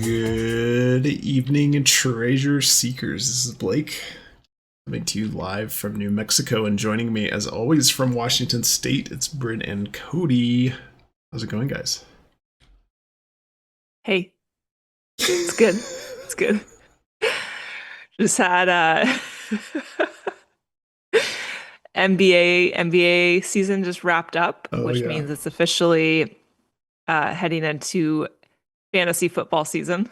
Good evening, treasure seekers. This is Blake coming to you live from New Mexico, and joining me, as always, from Washington State, it's Bryn and Cody. How's it going, guys? Hey, it's good. It's good. Just had NBA season just wrapped up, which means it's officially heading into fantasy football season.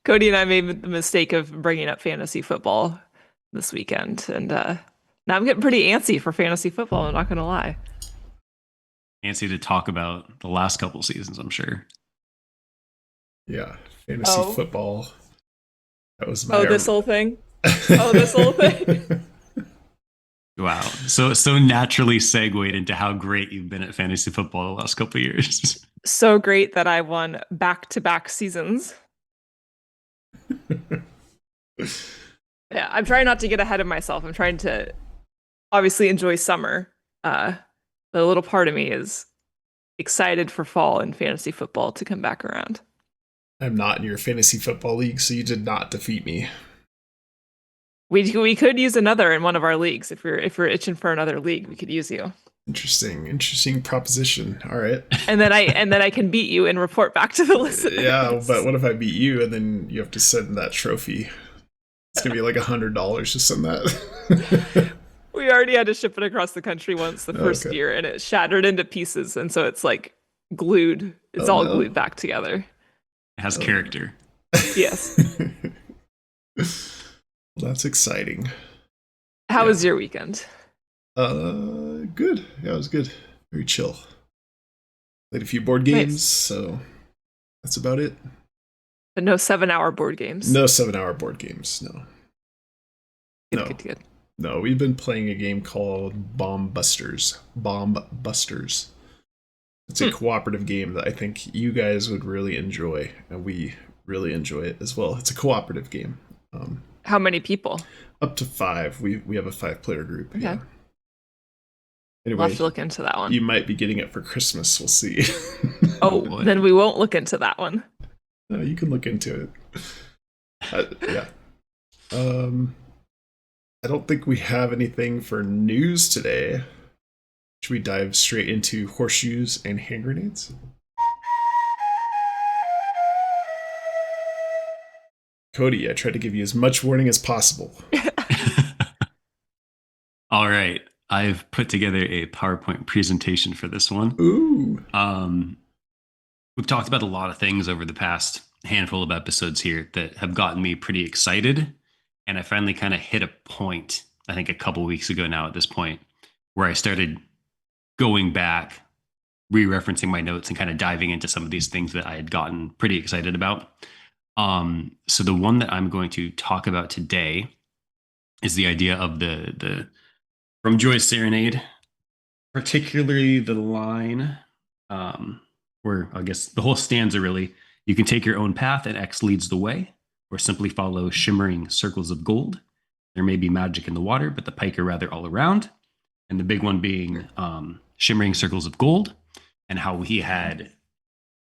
Cody and I made the mistake of bringing up fantasy football this weekend, and now I'm getting pretty antsy for fantasy football. I'm not going to lie. Antsy to talk about the last couple seasons, I'm sure. Yeah, fantasy football. That was my this whole thing. This whole thing. Wow. So naturally segued into how great you've been at fantasy football the last couple of years. So great that I won back-to-back seasons. Yeah, I'm trying not to get ahead of myself. I'm trying to obviously enjoy summer. But a little part of me is excited for fall and fantasy football to come back around. I'm not in your fantasy football league, so you did not defeat me. We could use another in one of our leagues. If we're itching for another league, we could use you. Interesting proposition. All right. And then I can beat you and report back to the listeners. Yeah, but what if I beat you and then you have to send that trophy? It's gonna be like $100 to send that. We already had to ship it across the country once the first year, and it shattered into pieces, and so it's like glued. It's all glued back together. It has character. Yes. That's exciting. How was your weekend? Good. Yeah, it was good. Very chill. Played a few board games, so that's about it. But no 7-hour board games? No 7-hour board games, no. Good. No, we've been playing a game called Bomb Busters. It's a cooperative game that I think you guys would really enjoy, and we really enjoy it as well. It's a cooperative game. How many people? Up to 5. We have a 5-player group. Okay. Yeah. Anyway, we'll have to look into that one. You might be getting it for Christmas. We'll see. Then we won't look into that one. No, you can look into it. Yeah. I don't think we have anything for news today. Should we dive straight into horseshoes and hand grenades? Cody, I tried to give you as much warning as possible. All right. I've put together a PowerPoint presentation for this one. Ooh. We've talked about a lot of things over the past handful of episodes here that have gotten me pretty excited. And I finally kind of hit a point, I think a couple weeks ago now at this point, where I started going back, re-referencing my notes and kind of diving into some of these things that I had gotten pretty excited about. So the one that I'm going to talk about today is the idea of the From Joy's Serenade, particularly the line where I guess the whole stanza really, you can take your own path and X leads the way, or simply follow shimmering circles of gold. There may be magic in the water, but the pike are rather all around. And the big one being shimmering circles of gold, and how he had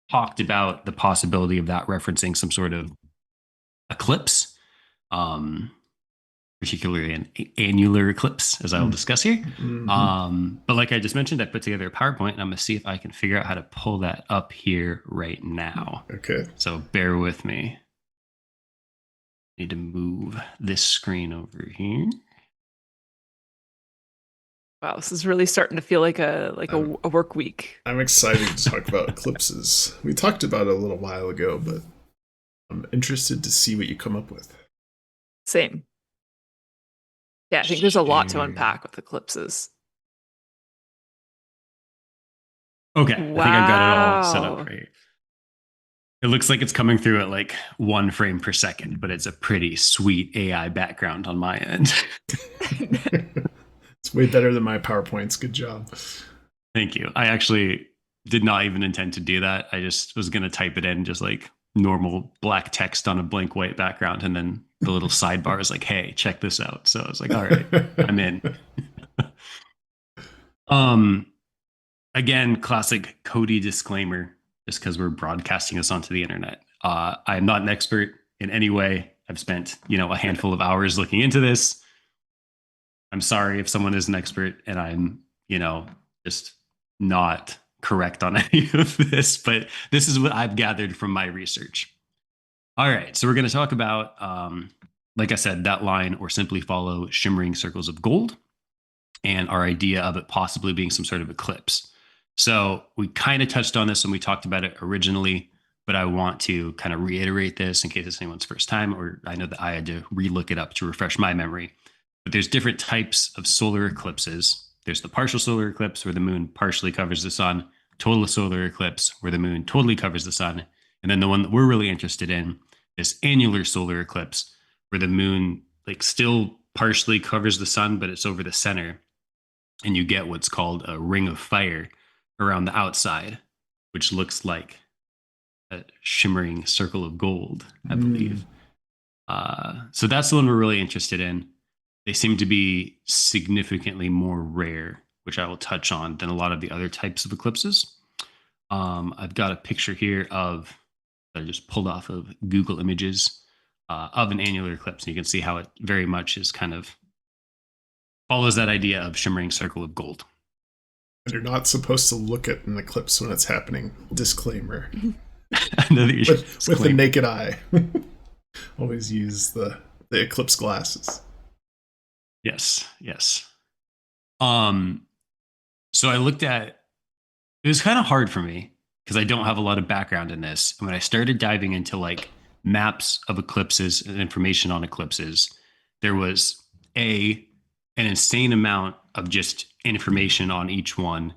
talked about the possibility of that referencing some sort of eclipse, particularly an annular eclipse, as I will discuss here. Mm-hmm. But like I just mentioned, I put together a PowerPoint, and I'm going to see if I can figure out how to pull that up here right now. Okay. So bear with me. Need to move this screen over here. Wow, this is really starting to feel like a work week. I'm excited to talk about eclipses. We talked about it a little while ago, but I'm interested to see what you come up with. Same. Yeah, I think there's a lot to unpack with eclipses. Okay, wow. I think I've got it all set up right. It looks like it's coming through at like 1 frame per second, but it's a pretty sweet AI background on my end. It's way better than my PowerPoints. Good job. Thank you. I actually did not even intend to do that. I just was going to type it in just like normal black text on a blank white background. And then the little sidebar is like, hey, check this out. So I was like, all right, I'm in. Again, classic Cody disclaimer. just because we're broadcasting this onto the internet. I am not an expert in any way. I've spent, a handful of hours looking into this. I'm sorry if someone is an expert and I'm, just not correct on any of this, but this is what I've gathered from my research. All right, so we're going to talk about, like I said, that line or simply follow shimmering circles of gold and our idea of it possibly being some sort of eclipse. So we kind of touched on this when we talked about it originally, but I want to kind of reiterate this in case it's anyone's first time, or I know that I had to relook it up to refresh my memory. But there's different types of solar eclipses. There's the partial solar eclipse where the moon partially covers the sun, total solar eclipse where the moon totally covers the sun, and then the one that we're really interested in is annular solar eclipse where the moon still partially covers the sun, but it's over the center, and you get what's called a ring of fire around the outside, which looks like a shimmering circle of gold, I believe. So that's the one we're really interested in. They seem to be significantly more rare, which I will touch on, than a lot of the other types of eclipses. I've got a picture here that I just pulled off of Google Images of an annular eclipse. And you can see how it very much is kind of follows that idea of shimmering circle of gold. And you're not supposed to look at an eclipse when it's happening. Disclaimer. With the naked eye. Always use the eclipse glasses. Yes. So I looked at, it was kind of hard for me because I don't have a lot of background in this. And when I started diving into maps of eclipses and information on eclipses, there was an insane amount of just information on each one,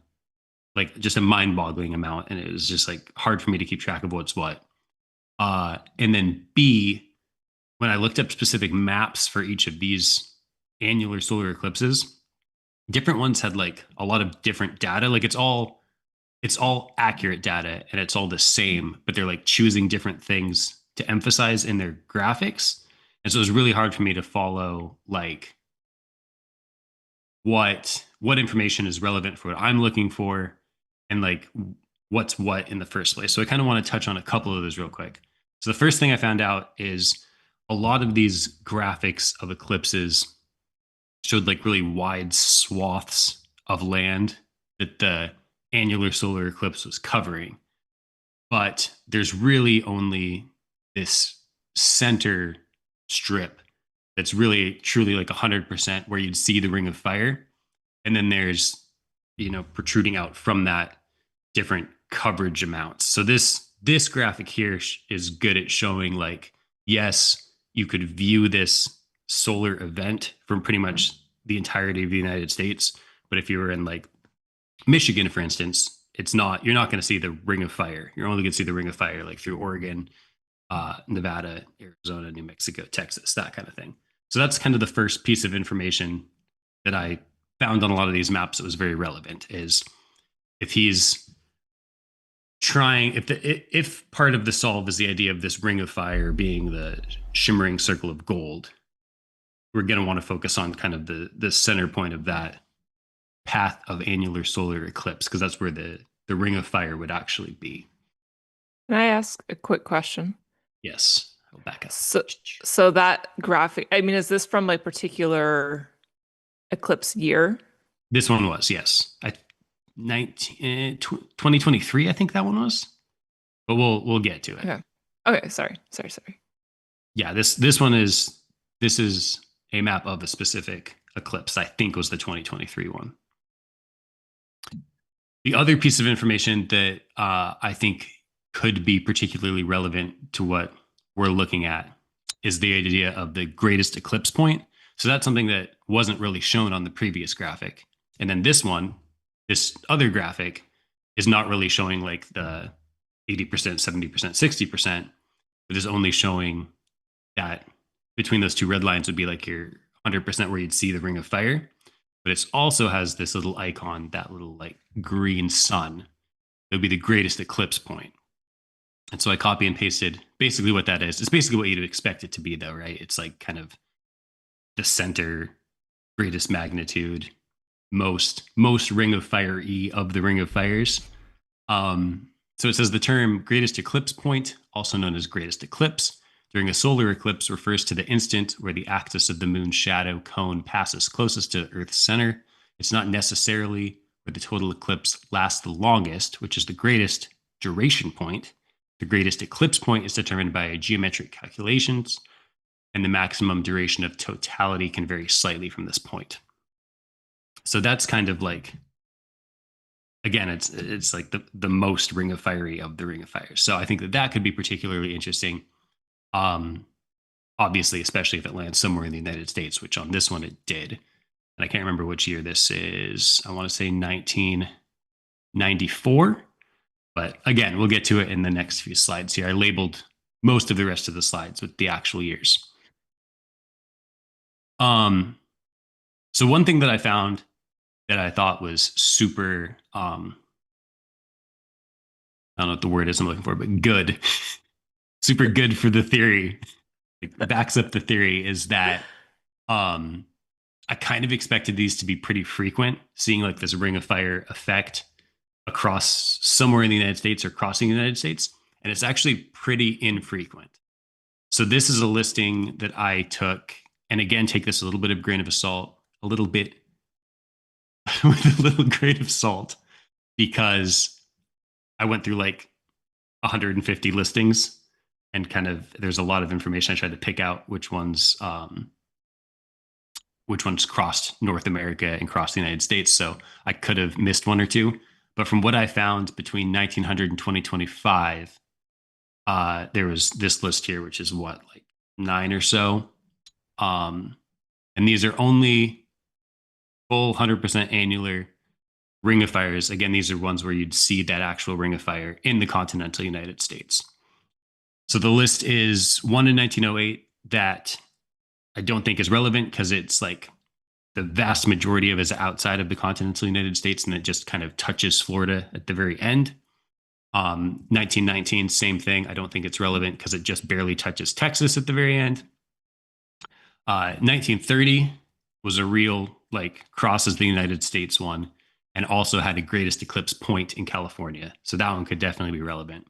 just a mind-boggling amount. And it was just hard for me to keep track of what's what. And then B, when I looked up specific maps for each of these annular solar eclipses, different ones had a lot of different data. It's all accurate data and it's all the same, but they're choosing different things to emphasize in their graphics. And so it was really hard for me to follow what information is relevant for what I'm looking for and what's what in the first place. So I kind of want to touch on a couple of those real quick. So the first thing I found out is a lot of these graphics of eclipses showed really wide swaths of land that the annular solar eclipse was covering. But there's really only this center strip that's really truly 100% where you'd see the ring of fire. And then there's, protruding out from that different coverage amounts. So this graphic here is good at showing yes, you could view this solar event from pretty much the entirety of the United States. But if you were in Michigan, for instance, you're not going to see the ring of fire. You're only going to see the ring of fire through Oregon, Nevada, Arizona, New Mexico, Texas, that kind of thing. So that's kind of the first piece of information that I found on a lot of these maps that was very relevant is if he's trying, if part of the solve is the idea of this ring of fire being the shimmering circle of gold, we're going to want to focus on kind of the center point of that path of annular solar eclipse, because that's where the ring of fire would actually be. Can I ask a quick question? Yes. I'll back up. So that graphic, is this from a particular eclipse year? This one was, yes. 2023, I think that one was. But we'll get to it. Okay. Sorry. Yeah, this is a map of a specific eclipse. I think was the 2023 one. The other piece of information that I think could be particularly relevant to what we're looking at is the idea of the greatest eclipse point. So that's something that wasn't really shown on the previous graphic. And then this other graphic is not really showing the 80%, 70%, 60%, but is only showing that between those two red lines would be your 100% where you'd see the ring of fire. But it also has this little icon, that little green sun. It would be the greatest eclipse point. And so I copy and pasted basically what that is. It's basically what you'd expect it to be though, right? It's kind of the center, greatest magnitude, most ring of fire-y of the ring of fires. So it says the term greatest eclipse point, also known as greatest eclipse, during a solar eclipse refers to the instant where the axis of the moon's shadow cone passes closest to Earth's center. It's not necessarily where the total eclipse lasts the longest, which is the greatest duration point. The greatest eclipse point is determined by geometric calculations, and the maximum duration of totality can vary slightly from this point. So that's kind of like, again, it's like the most Ring of Fiery of the Ring of Fire. So I think that could be particularly interesting. Obviously, especially if it lands somewhere in the United States, which on this one it did. And I can't remember which year this is. I want to say 1994. But again, we'll get to it in the next few slides here. I labeled most of the rest of the slides with the actual years. So one thing that I found that I thought was super, I don't know what the word is I'm looking for, but good, super good for the theory, it backs up the theory, is that I kind of expected these to be pretty frequent, seeing like this Ring of Fire effect across somewhere in the United States or crossing the United States. And it's actually pretty infrequent. So this is a listing that I took, and again, take this a little bit of grain of salt, a little bit with a little grain of salt, because I went through like 150 listings and kind of there's a lot of information. I tried to pick out which ones crossed North America and crossed the United States. So I could have missed one or two. But from what I found between 1900 and 2025, there was this list here, which is what, like 9 or so. And these are only full 100% annular Ring of Fires. Again, these are ones where you'd see that actual Ring of Fire in the continental United States. So the list is one in 1908 that I don't think is relevant because it's like the vast majority of it is outside of the continental United States, and it just kind of touches Florida at the very end. 1919, same thing. I don't think it's relevant because it just barely touches Texas at the very end. 1930 was a real like crosses the United States one, and also had a greatest eclipse point in California. So that one could definitely be relevant.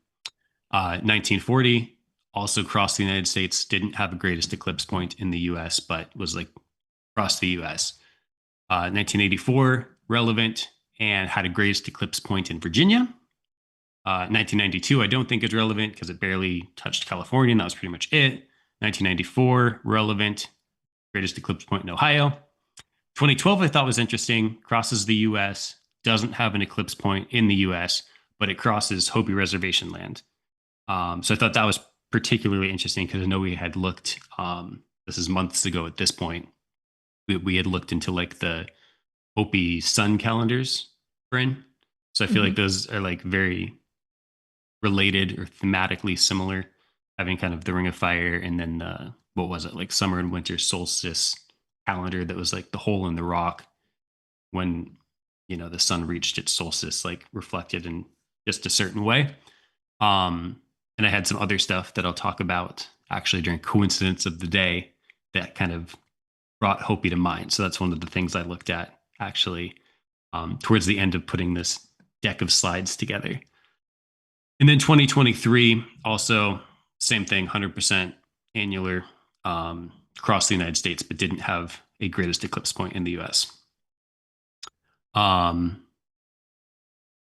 1940 also crossed the United States, didn't have a greatest eclipse point in the US, but was like across the US. 1984, relevant, and had a greatest eclipse point in Virginia. 1992, I don't think is relevant because it barely touched California, and that was pretty much it. 1994, relevant, greatest eclipse point in Ohio. 2012, I thought was interesting, crosses the US, doesn't have an eclipse point in the US, but it crosses Hopi Reservation land. So I thought that was particularly interesting because I know we had looked, this is months ago at this point, we had looked into like the Hopi sun calendars we're in. So I feel like those are like very related or thematically similar, having kind of the Ring of Fire and then what was it, like summer and winter solstice calendar that was like the hole in the rock when, you know, the sun reached its solstice, like reflected in just a certain way. And I had some other stuff that I'll talk about actually during coincidence of the day that kind of brought Hopi to mind. So that's one of the things I looked at actually towards the end of putting this deck of slides together. And then 2023, also same thing, 100% annular across the United States, but didn't have a greatest eclipse point in the US.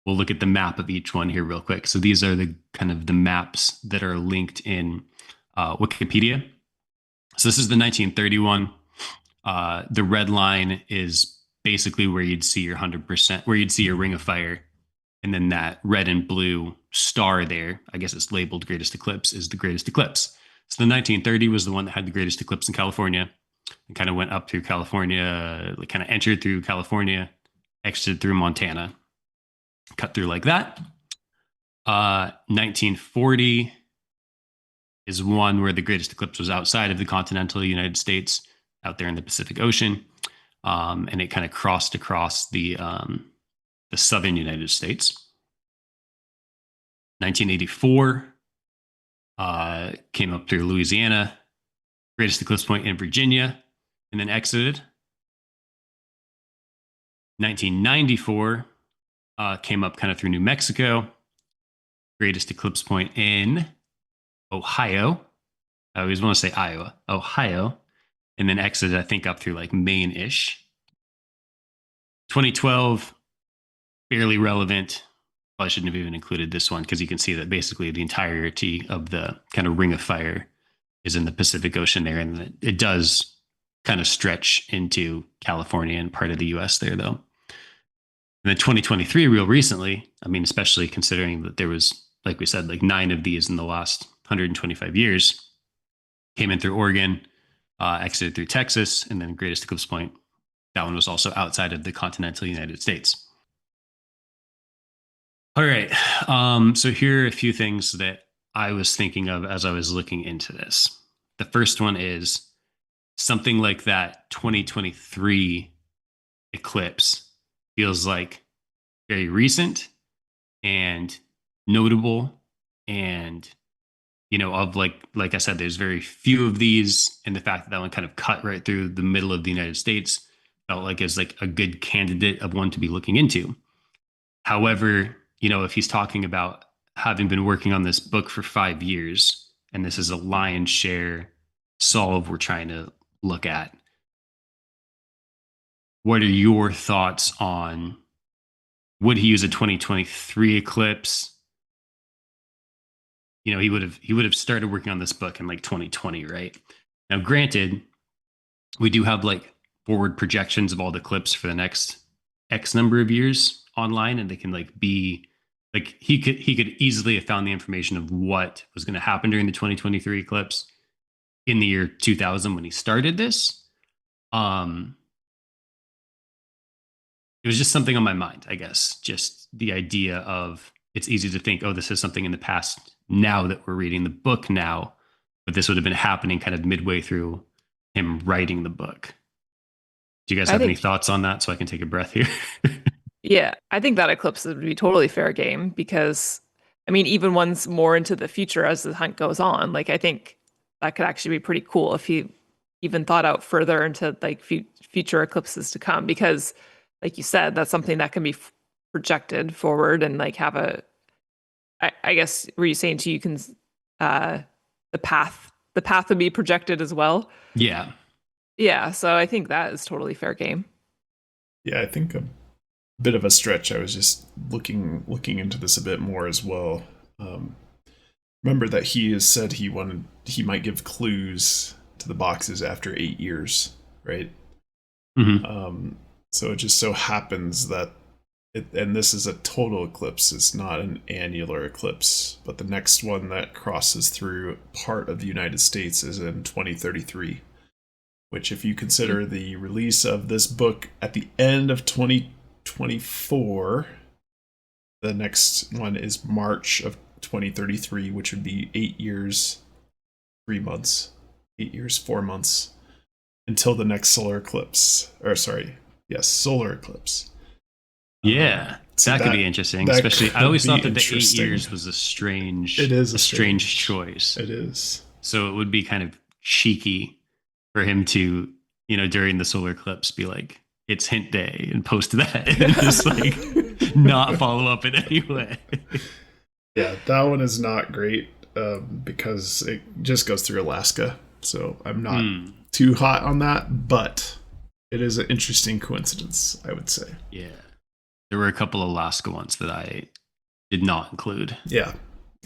We'll look at the map of each one here real quick. So these are the kind of the maps that are linked in Wikipedia. So this is the 1931. The red line is basically where you'd see your 100%, where you'd see your Ring of Fire. And then that red and blue star there, I guess it's labeled greatest eclipse, is the greatest eclipse. So the 1930 was the one that had the greatest eclipse in California and kind of went up through California, like kind of entered through California, exited through Montana, cut through like that. 1940 is one where the greatest eclipse was outside of the continental United States, out there in the Pacific Ocean. And it kind of crossed across the southern United States. 1984 came up through Louisiana, greatest eclipse point in Virginia, and then exited. 1994 came up kind of through New Mexico, greatest eclipse point in Ohio. I always want to say Iowa, Ohio, and then exited, I think, up through like Maine-ish. 2012, barely relevant. Well, I shouldn't have even included this one because you can see that basically the entirety of the kind of ring of fire is in the Pacific Ocean there, and it does kind of stretch into California and part of the US there, though. And then 2023, real recently, I mean, especially considering that there was, like we said, like 9 of these in the last 125 years, came in through Oregon, exited through Texas, and then greatest eclipse point. That one was also outside of the continental United States. All right. So here are a few things that I was thinking of as I was looking into this. The first one is something like that 2023 eclipse feels like very recent and notable, and of like I said, there's very few of these, and the fact that that one kind of cut right through the middle of the United States felt like is like a good candidate of one to be looking into. However, if he's talking about having been working on this book for 5 years, and this is a lion's share solve we're trying to look at, what are your thoughts on, would he use a 2023 eclipse? He would have started working on this book in like 2020, right? Now, granted, we do have like forward projections of all the clips for the next X number of years online, and they can like be like he could easily have found the information of what was going to happen during the 2023 eclipse in the year 2000 when he started this. It was just something on my mind, I guess. Just the idea of, it's easy to think, oh, this is something in the past now that we're reading the book now, but this would have been happening kind of midway through him writing the book. Do you guys have any thoughts on that, so I can take a breath here? Yeah, I think that eclipse would be totally fair game because, I mean, even ones more into the future as the hunt goes on, like I think that could actually be pretty cool if he even thought out further into like future eclipses to come, because like you said, that's something that can be projected forward and like have a, I guess, were you saying too, you can, the path would be projected as well? Yeah. Yeah, so I think that is totally fair game. Yeah, I think a bit of a stretch. I was just looking into this a bit more as well. Remember that he has said he might give clues to the boxes after 8 years, right? Mm-hmm. So it just so happens that and this is a total eclipse, it's not an annular eclipse, but the next one that crosses through part of the United States is in 2033, which, if you consider the release of this book at the end of 2024, the next one is March of 2033, which would be 8 years, 3 months, 8 years, 4 months until the next solar eclipse. Solar eclipse. Yeah, so that could be interesting. Especially, I always thought that the 8 years was a strange choice. It is. So it would be kind of cheeky for him to, during the solar eclipse, be like, "It's hint day," and post that, and just like not follow up in any way. Yeah, that one is not great because it just goes through Alaska. So I'm not too hot on that, but it is an interesting coincidence, I would say. Yeah. There were a couple of Alaska ones that I did not include. Yeah.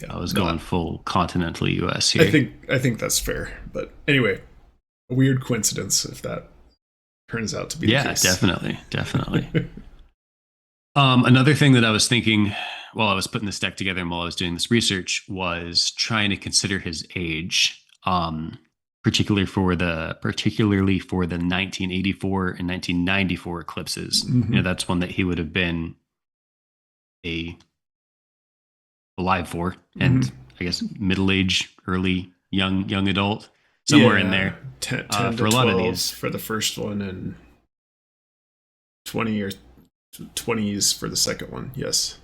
I was going full continental US here. I think that's fair. But anyway, a weird coincidence if that turns out to be the case. Yeah, definitely. Another thing that I was thinking while I was putting this deck together and while I was doing this research was trying to consider his age, particularly for the 1984 and 1994 eclipses. Mm-hmm. That's one that he would have been alive for, and I guess middle age, early young adult, somewhere in there. 10 for to a lot 12 of these for the first one, and 20 or 20s for the second one. Yes.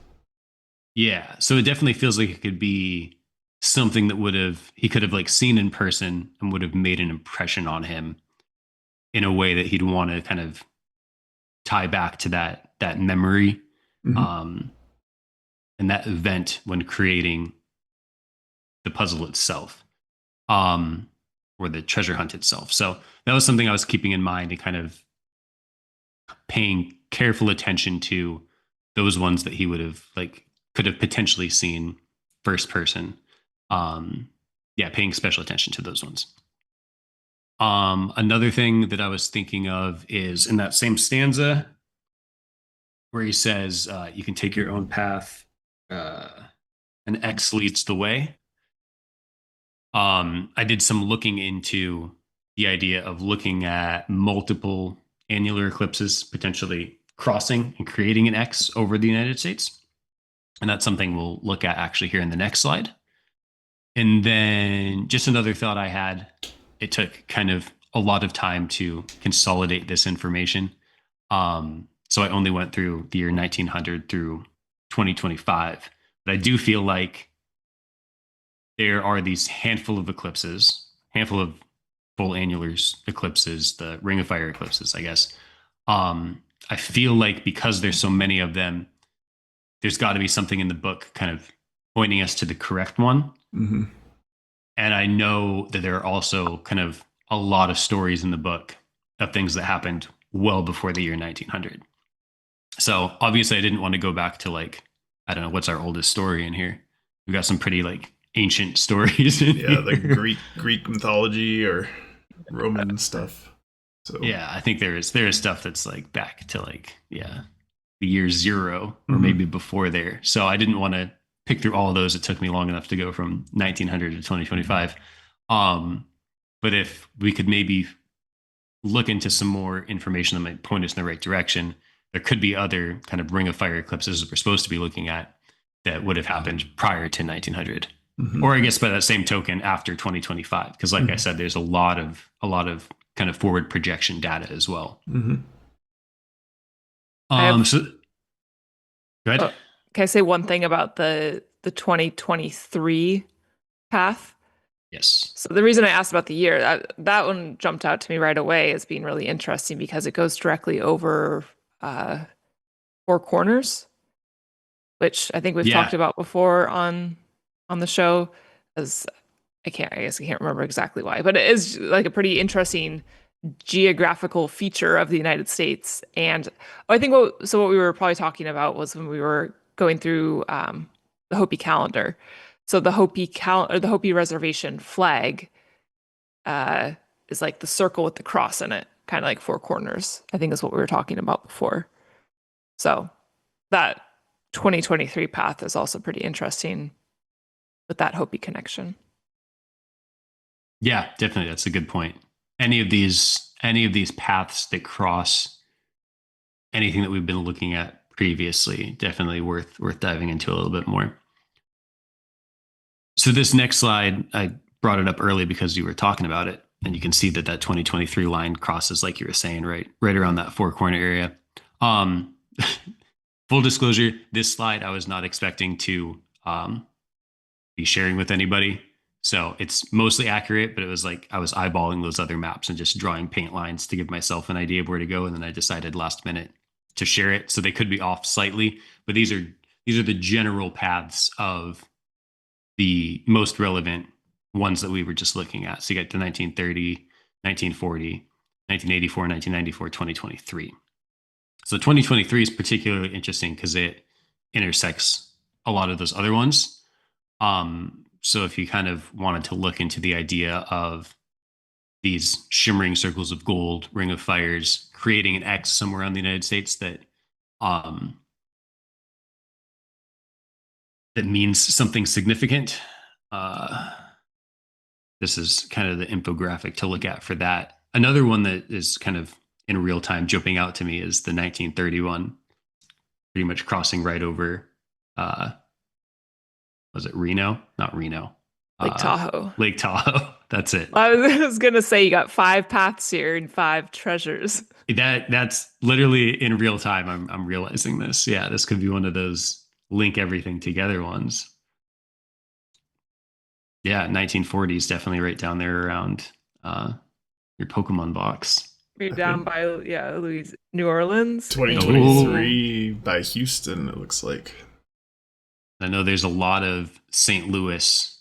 Yeah, so it definitely feels like it could be something that he could have like seen in person and would have made an impression on him in a way that he'd want to kind of tie back to that memory. Mm-hmm. and that event when creating the puzzle itself, or the treasure hunt itself. So that was something I was keeping in mind and kind of paying careful attention to those ones that he would have could have potentially seen first person. Yeah, paying special attention to those ones. Another thing that I was thinking of is in that same stanza where he says, you can take your own path, and X leads the way. I did some looking into the idea of looking at multiple annular eclipses, potentially crossing and creating an X over the United States. And that's something we'll look at actually here in the next slide. And then just another thought I had, it took kind of a lot of time to consolidate this information. So I only went through the year 1900 through 2025. But I do feel like there are these handful of eclipses, handful of full annulars eclipses, the Ring of Fire eclipses, I guess. I feel like because there's so many of them, there's got to be something in the book kind of pointing us to the correct one. Mm-hmm. And I know that there are also kind of a lot of stories in the book of things that happened well before the year 1900. So obviously I didn't want to go back to I don't know, what's our oldest story in here? We've got some pretty ancient stories. Yeah, the Greek mythology or Roman stuff. So yeah, I think there is stuff that's back to the year 0 or maybe before there. So I didn't want to pick through all of those. It took me long enough to go from 1900 to 2025. But if we could maybe look into some more information that might point us in the right direction, there could be other kind of Ring of Fire eclipses that we're supposed to be looking at that would have happened prior to 1900. Mm-hmm. Or I guess by that same token after 2025, because I said, there's a lot of kind of forward projection data as well. Mm-hmm. So go ahead. Can I say one thing about the 2023 path? Yes. So the reason I asked about the year, that one jumped out to me right away as being really interesting because it goes directly over Four Corners, which I think we've talked about before on the show. As I guess I can't remember exactly why, but it is a pretty interesting geographical feature of the United States. And I think what we were probably talking about was when we were going through the Hopi calendar. So the Hopi reservation flag is the circle with the cross in it, kind of like Four Corners, I think is what we were talking about before. So that 2023 path is also pretty interesting with that Hopi connection. Yeah, definitely. That's a good point. Any of these paths that cross anything that we've been looking at previously, definitely worth diving into a little bit more. So this next slide, I brought it up early because you were talking about it, and you can see that 2023 line crosses, like you were saying, right around that Four Corner area. Full disclosure, this slide I was not expecting to be sharing with anybody. So it's mostly accurate, but it was I was eyeballing those other maps and just drawing paint lines to give myself an idea of where to go. And then I decided last minute to share it. So they could be off slightly, but these are the general paths of the most relevant ones that we were just looking at. So you get the 1930, 1940, 1984, 1994, 2023. So 2023 is particularly interesting because it intersects a lot of those other ones. So if you kind of wanted to look into the idea of these shimmering circles of gold, Ring of Fires, creating an X somewhere around the United States that means something significant, this is kind of the infographic to look at for that. Another one that is kind of in real time jumping out to me is the 1931, pretty much crossing right over was it Reno? Not Reno. Lake Tahoe. Lake Tahoe. That's it. I was going to say you got 5 paths here and 5 treasures. That's literally in real time. I'm realizing this. Yeah, this could be one of those link everything together ones. Yeah, 1940s definitely right down there around your Pokemon box. You're down by New Orleans. 2023 by Houston, it looks like. I know there's a lot of St. Louis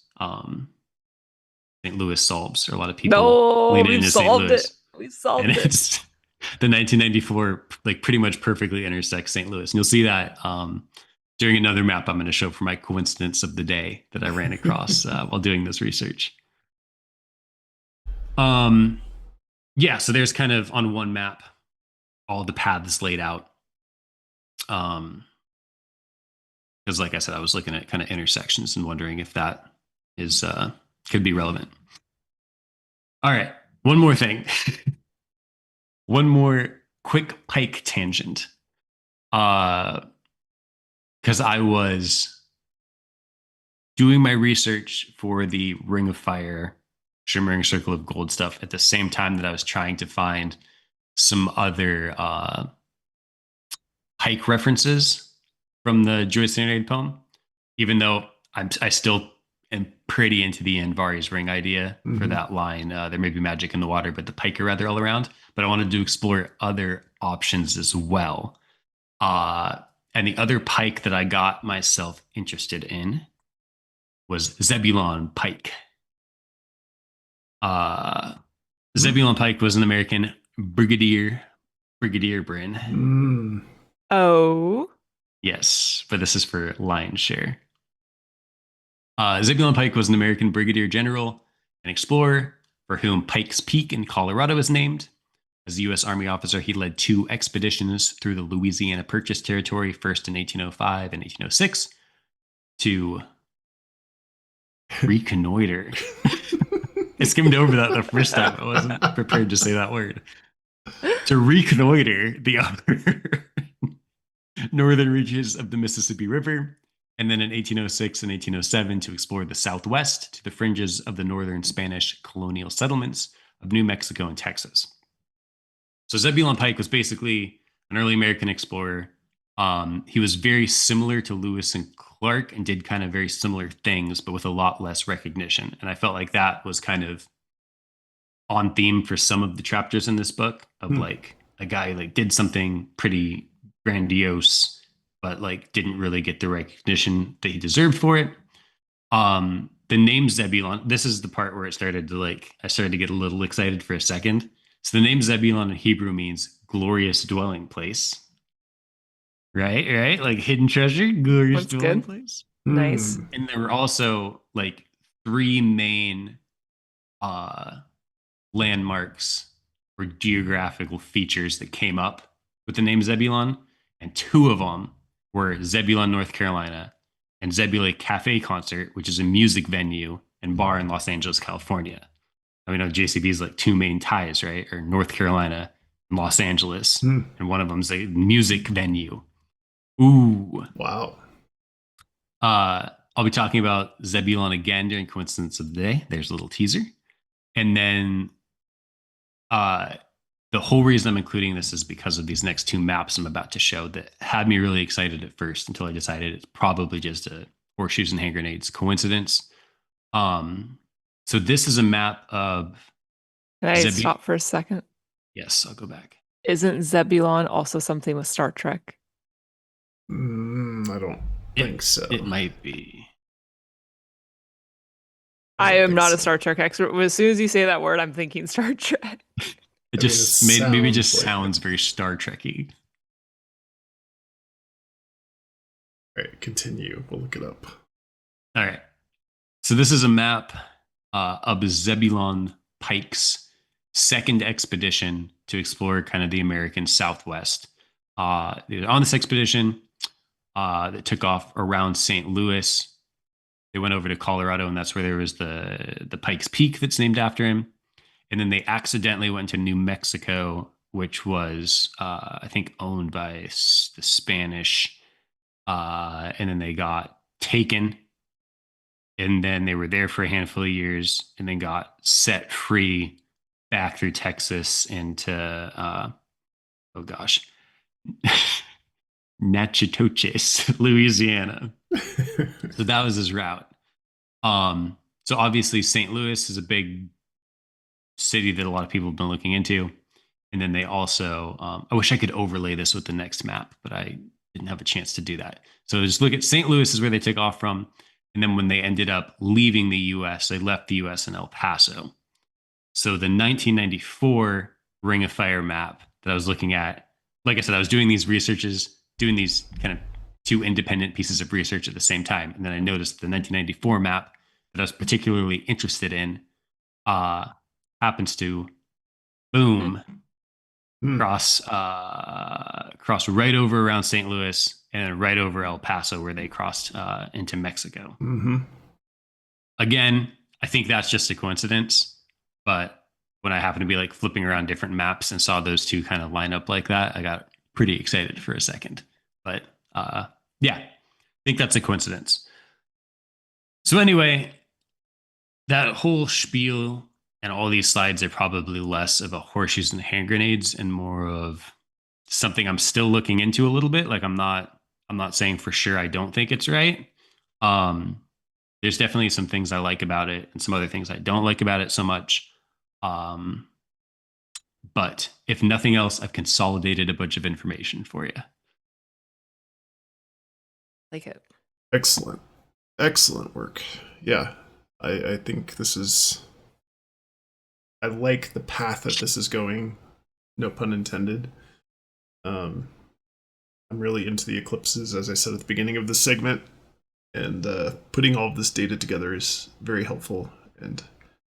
solves, or a lot of people No, lean we've into St. solved it. Louis. We've And solved it. it's the 1994, like pretty much perfectly intersects St. Louis. And you'll see that during another map I'm going to show for my coincidence of the day that I ran across while doing this research. Yeah, so there's kind of on one map all the paths laid out. Because like I said, I was looking at kind of intersections and wondering if that is could be relevant. All right, one more thing. One more quick pike tangent. Because I was doing my research for the Ring of Fire, Shimmering Circle of Gold stuff at the same time that I was trying to find some other pike references from the Joyce Aid poem, even though I still am pretty into the Anvari's ring idea for that line. There may be magic in the water, but the pike are rather all around. But I wanted to explore other options as well. And the other pike that I got myself interested in was Zebulon pike. Zebulon pike was an American brigadier Bryn. Oh. Yes, but this is for lion's share. Zebulon Pike was an American brigadier general and explorer for whom Pike's Peak in Colorado is named. As a U.S. Army officer, he led 2 expeditions through the Louisiana Purchase territory, first in 1805 and 1806, to reconnoiter. I skimmed over that the first time. I wasn't prepared to say that word. To reconnoiter the upper northern reaches of the Mississippi River, and then in 1806 and 1807 to explore the Southwest to the fringes of the northern Spanish colonial settlements of New Mexico and Texas. So Zebulon Pike was basically an early American explorer. He was very similar to Lewis and Clark and did kind of very similar things, but with a lot less recognition. And I felt like that was kind of on theme for some of the chapters in this book of like a guy who like did something pretty grandiose, but like didn't really get the recognition that he deserved for it. The name Zebulon, this is the part where it started to like, I started to get a little excited for a second. So the name Zebulon in Hebrew means glorious dwelling place. Right? Like hidden treasure, glorious That's dwelling good. place. Nice. And there were also like 3 main landmarks or geographical features that came up with the name Zebulon, and 2 of them were Zebulon, North Carolina, and Zebulon Cafe Concert, which is a music venue and bar in Los Angeles, California. I mean, JCB's like 2 main ties, right? Or North Carolina and Los Angeles, and one of them's a music venue. Ooh. Wow. I'll be talking about Zebulon again during Coincidence of the Day. There's a little teaser. And then the whole reason I'm including this is because of these next 2 maps I'm about to show that had me really excited at first until I decided it's probably just a horseshoes and hand grenades coincidence. So this is a map of Can I stop for a second? Yes, I'll go back. Isn't Zebulon also something with Star Trek? I don't think so. It might be. I am not a Star Trek expert. As soon as you say that word, I'm thinking Star Trek. It maybe just sounds very Star Trek-y. All right, continue. We'll look it up. All right. So this is a map of Zebulon Pike's second expedition to explore kind of the American Southwest. On this expedition that took off around St. Louis, they went over to Colorado, and that's where there was the Pike's Peak that's named after him. And then they accidentally went to New Mexico, which was, I think, owned by the Spanish. And then they got taken. And then they were there for a handful of years and then got set free back through Texas into, Natchitoches, Louisiana. So that was his route. So obviously St. Louis is a big city that a lot of people have been looking into. And then they also, I wish I could overlay this with the next map, but I didn't have a chance to do that. So just look at St. Louis is where they took off from. And then when they ended up leaving the US, they left the US in El Paso. So the 1994 Ring of Fire map that I was looking at, like I said, I was doing these researches, doing these kind of two independent pieces of research at the same time. And then I noticed the 1994 map that I was particularly interested in happens to boom cross right over around St. Louis and right over El Paso where they crossed into Mexico. Mm-hmm. Again, I think that's just a coincidence, but when I happened to be like flipping around different maps and saw those two kind of line up like that, I got pretty excited for a second. But yeah, I think that's a coincidence. So anyway, that whole spiel and all these slides are probably less of a horseshoes and hand grenades and more of something I'm still looking into a little bit. Like I'm not saying for sure I don't think it's right. There's definitely some things I like about it and some other things I don't like about it so much. But if nothing else, I've consolidated a bunch of information for you. Like it. Excellent. Excellent work. Yeah. I think this is... I like the path that this is going. No pun intended. I'm really into the eclipses, as I said at the beginning of this segment. And putting all of this data together is very helpful. And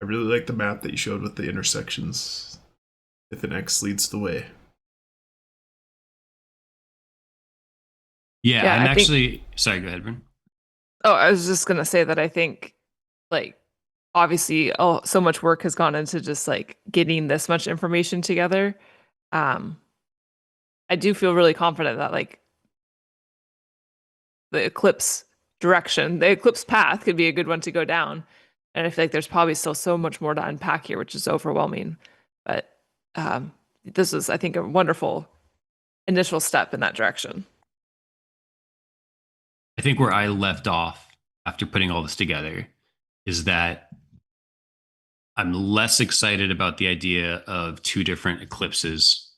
I really like the map that you showed with the intersections. If an X leads the way. Yeah, I'm actually... Sorry, go ahead, Bryn. Oh, I was just going to say that I think, like, obviously, so much work has gone into just, like, getting this much information together. I do feel really confident that, like, the eclipse direction, the eclipse path could be a good one to go down. And I feel like there's probably still so much more to unpack here, which is overwhelming. But this is, I think, a wonderful initial step in that direction. I think where I left off after putting all this together is that I'm less excited about the idea of two different eclipses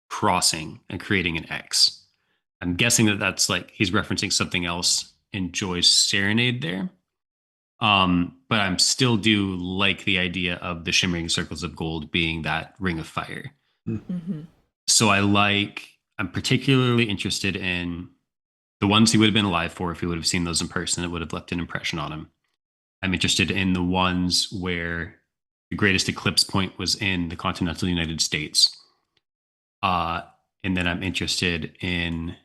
crossing and creating an X. I'm guessing that that's like he's referencing something else in Joy's Serenade there. But I'm still do like the idea of the shimmering circles of gold being that ring of fire. Mm-hmm. So I'm particularly interested in the ones he would have been alive for. If he would have seen those in person, it would have left an impression on him. I'm interested in the ones where the greatest eclipse point was in the continental United States. And then I'm interested in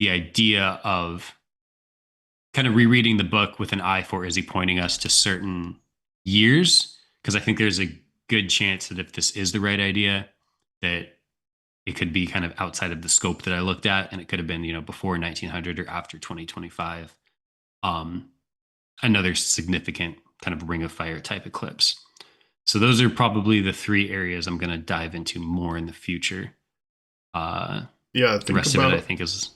the idea of kind of rereading the book with an eye for, is he pointing us to certain years? Because I think there's a good chance that if this is the right idea, that it could be kind of outside of the scope that I looked at, and it could have been, before 1900 or after 2025. Another significant kind of ring of fire type eclipse. So those are probably the three areas I'm going to dive into more in the future. The rest of it, I think, is...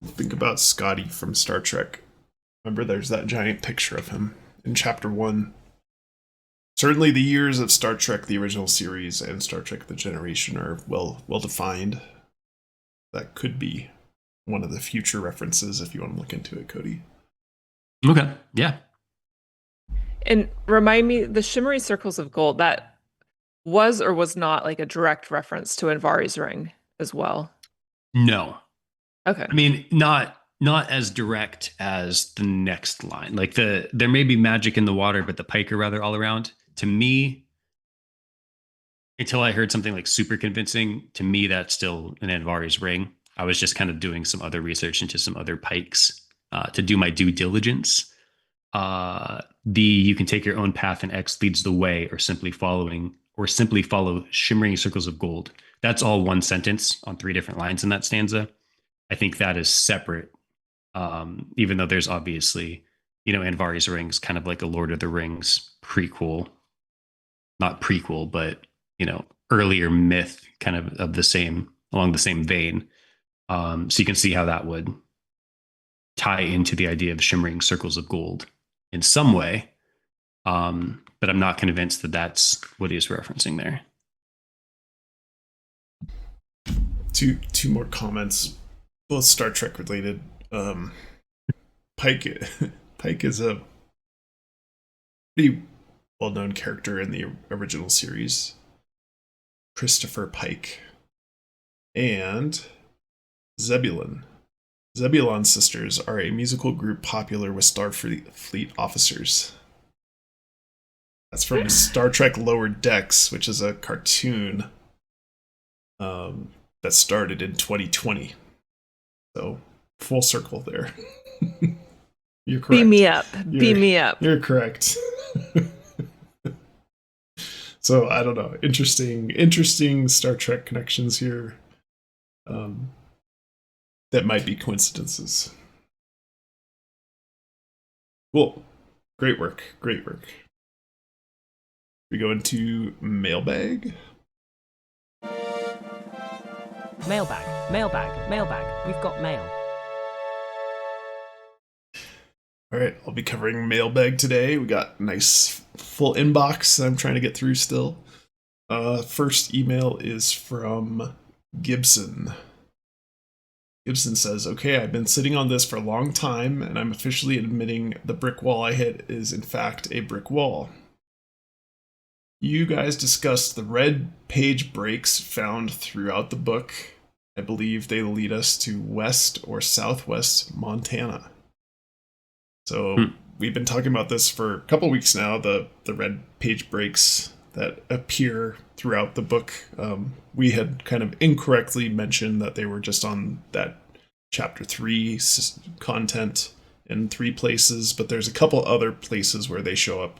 Think about Scotty from Star Trek. Remember, there's that giant picture of him in Chapter 1. Certainly the years of Star Trek, the original series, and Star Trek The Generation are well defined. That could be one of the future references if you want to look into it, Cody. Okay, yeah. And remind me, the shimmering circles of gold, that was or was not like a direct reference to Anvari's ring as well? No. Okay. I mean, not as direct as the next line. Like there may be magic in the water, but the pike are rather all around. To me, until I heard something like super convincing, to me that's still an Anvari's ring. I was just kind of doing some other research into some other pikes to do my due diligence. You can take your own path and X leads the way, or simply follow shimmering circles of gold. That's all one sentence on 3 different lines in that stanza. I think that is separate. Even though there's obviously, Anvari's rings, kind of like a Lord of the Rings prequel, not prequel, but, earlier myth kind of along the same vein. So you can see how that would tie into the idea of shimmering circles of gold in some way. But I'm not convinced that that's what he is referencing there. Two more comments. both Star Trek related. Pike Pike is a pretty well-known character in the original series. Christopher Pike. And Zebulon. Zebulon Sisters are a musical group popular with Starfleet officers. That's from Star Trek Lower Decks, which is a cartoon that started in 2020. So, full circle there. You're correct. Beam me up. Beam me up. You're correct. So, I don't know. Interesting Star Trek connections here. That might be coincidences. Cool. Great work. We go into Mailbag. Mailbag. We've got mail. All right, I'll be covering Mailbag today. We got a nice full inbox that I'm trying to get through still. First email is from Gibson. Gibson says, okay, I've been sitting on this for a long time, and I'm officially admitting the brick wall I hit is in fact a brick wall. You guys discussed the red page breaks found throughout the book. I believe they lead us to west or southwest Montana. So we've been talking about this for a couple weeks now, the red page breaks that appear throughout the book. We had kind of incorrectly mentioned that they were just on that chapter 3 content in 3 places, but there's a couple other places where they show up.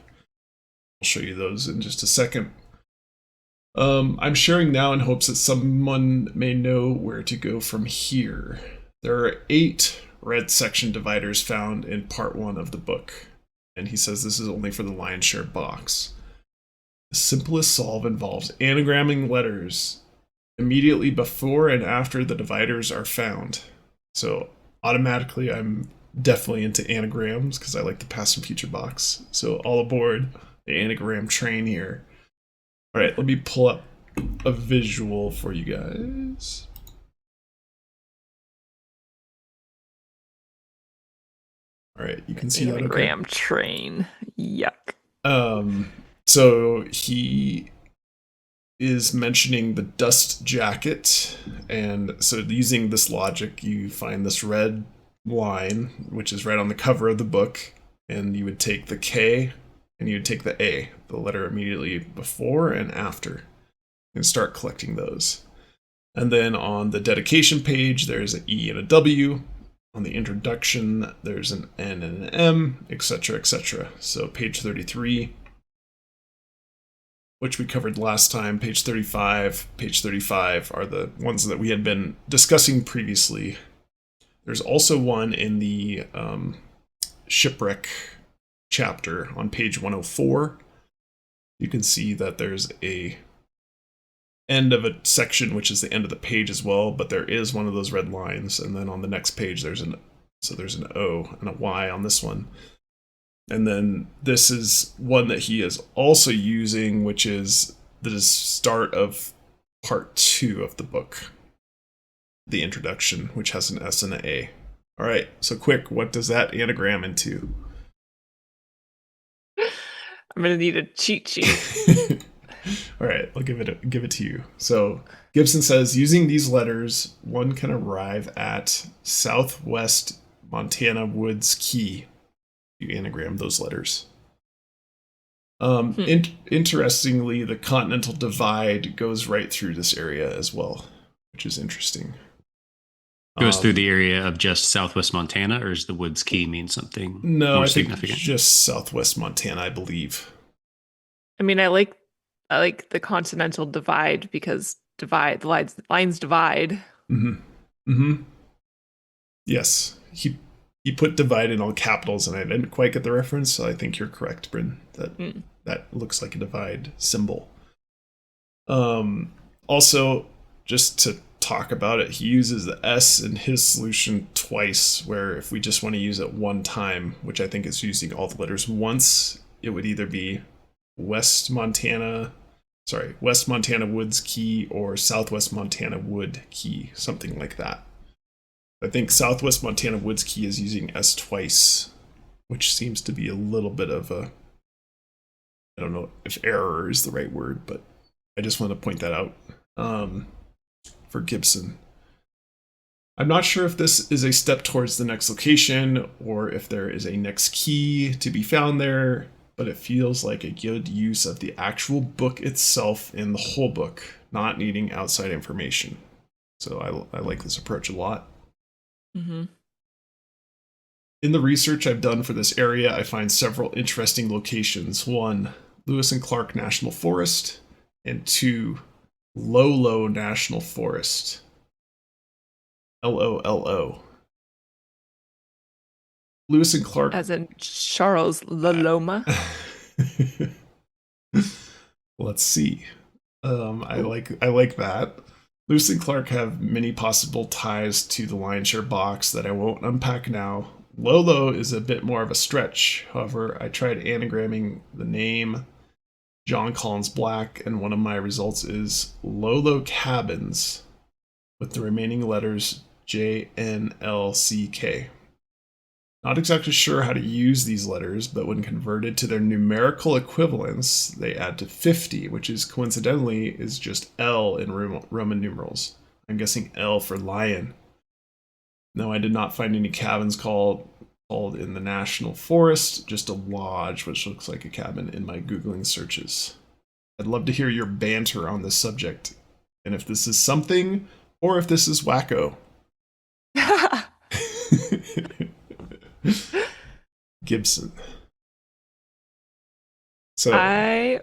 I'll show you those in just a second. I'm sharing now in hopes that someone may know where to go from here. There are 8 red section dividers found in part 1 of the book, and he says this is only for the lion's share box. The simplest solve involves anagramming letters immediately before and after the dividers are found. So automatically I'm definitely into anagrams because I like the past and future box. So all aboard the anagram train here. All right, let me pull up a visual for you guys. All right, you can see that. Anagram train. Yuck. So he is mentioning the dust jacket, and so using this logic, you find this red line, which is right on the cover of the book, and you would take the K and you would take the A, the letter immediately before and after, and start collecting those. And then on the dedication page, there's an E and a W. On the introduction, there's an N and an M, etc., etc. So page 33, which we covered last time, page 35 are the ones that we had been discussing previously. There's also one in the shipwreck chapter on page 104. You can see that there's a end of a section, which is the end of the page as well, but there is one of those red lines, and then on the next page there's an O and a Y on this one. And then this is one that he is also using, which is the start of part 2 of the book, the introduction, which has an S and an A. All right, so quick, what does that anagram into? I'm gonna need a cheat sheet. All right, I'll give it to you. So Gibson says, using these letters, one can arrive at southwest Montana Woods Key. You anagram those letters. Interestingly, the Continental Divide goes right through this area as well, which is interesting. Goes through the area of just southwest Montana, or does the Woods Key mean something more more significant? Just southwest Montana, I believe. I mean, I like the Continental Divide because lines divide. Yes, he put divide in all capitals, and I didn't quite get the reference, so I think you're correct, Bryn. That looks like a divide symbol. Also, just to talk about it, he uses the S in his solution twice, where if we just want to use it one time, which I think is using all the letters once, it would either be West Montana Woods Key or Southwest Montana Wood Key, something like that. I think Southwest Montana Woods Key is using S twice, which seems to be a little bit of a, I don't know if error is the right word, but I just want to point that out for Gibson. I'm not sure if this is a step towards the next location or if there is a next key to be found there, but it feels like a good use of the actual book itself in the whole book, not needing outside information. So I like this approach a lot. Mm-hmm. In the research I've done for this area, I find several interesting locations. 1, Lewis and Clark National Forest, and 2, Lolo National Forest. LOLO. Lewis and Clark. As in Charles Laloma. Let's see. I like that. Lewis and Clark have many possible ties to the Lion Share box that I won't unpack now. Lolo is a bit more of a stretch. However, I tried anagramming the name Jon Collins-Black, and one of my results is Lolo Cabins with the remaining letters JNLCK. Not exactly sure how to use these letters, but when converted to their numerical equivalents, they add to 50, which is coincidentally is just L in Roman numerals. I'm guessing L for lion. No, I did not find any cabins called in the National Forest, just a lodge, which looks like a cabin in my Googling searches. I'd love to hear your banter on this subject, and if this is something, or if this is wacko. Gibson. So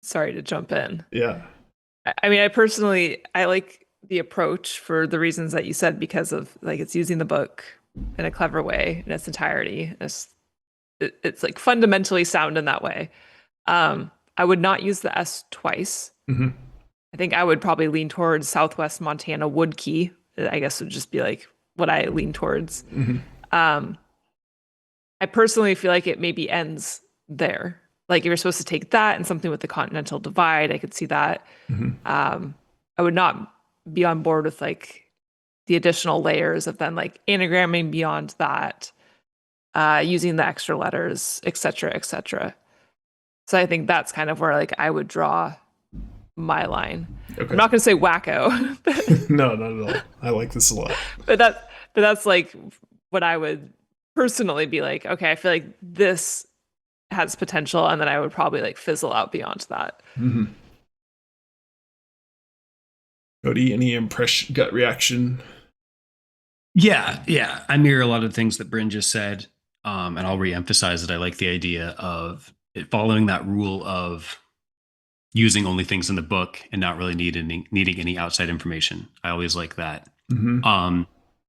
sorry to jump in. Yeah. I mean, I like the approach for the reasons that you said, because of like it's using the book in a clever way in its entirety. It's like fundamentally sound in that way. I would not use the S twice. Mm-hmm. I think I would probably lean towards Southwest Montana Wood Key. I guess would just be like what I lean towards. Mm-hmm. I personally feel like it maybe ends there. Like if you're supposed to take that and something with the Continental Divide, I could see that. Mm-hmm. I would not be on board with like the additional layers of then like anagramming beyond that, using the extra letters, et cetera, et cetera. So I think that's kind of where like I would draw my line. Okay. I'm not going to say wacko. No, not at all. I like this a lot. But that's like what I would personally be like, okay, I feel like this has potential, and then I would probably like fizzle out beyond that. Mm-hmm. Cody, any gut reaction? Yeah. I mirror a lot of the things that Bryn just said, and I'll reemphasize that I like the idea of it following that rule of using only things in the book and not really needing any outside information. I always like that. Mm-hmm.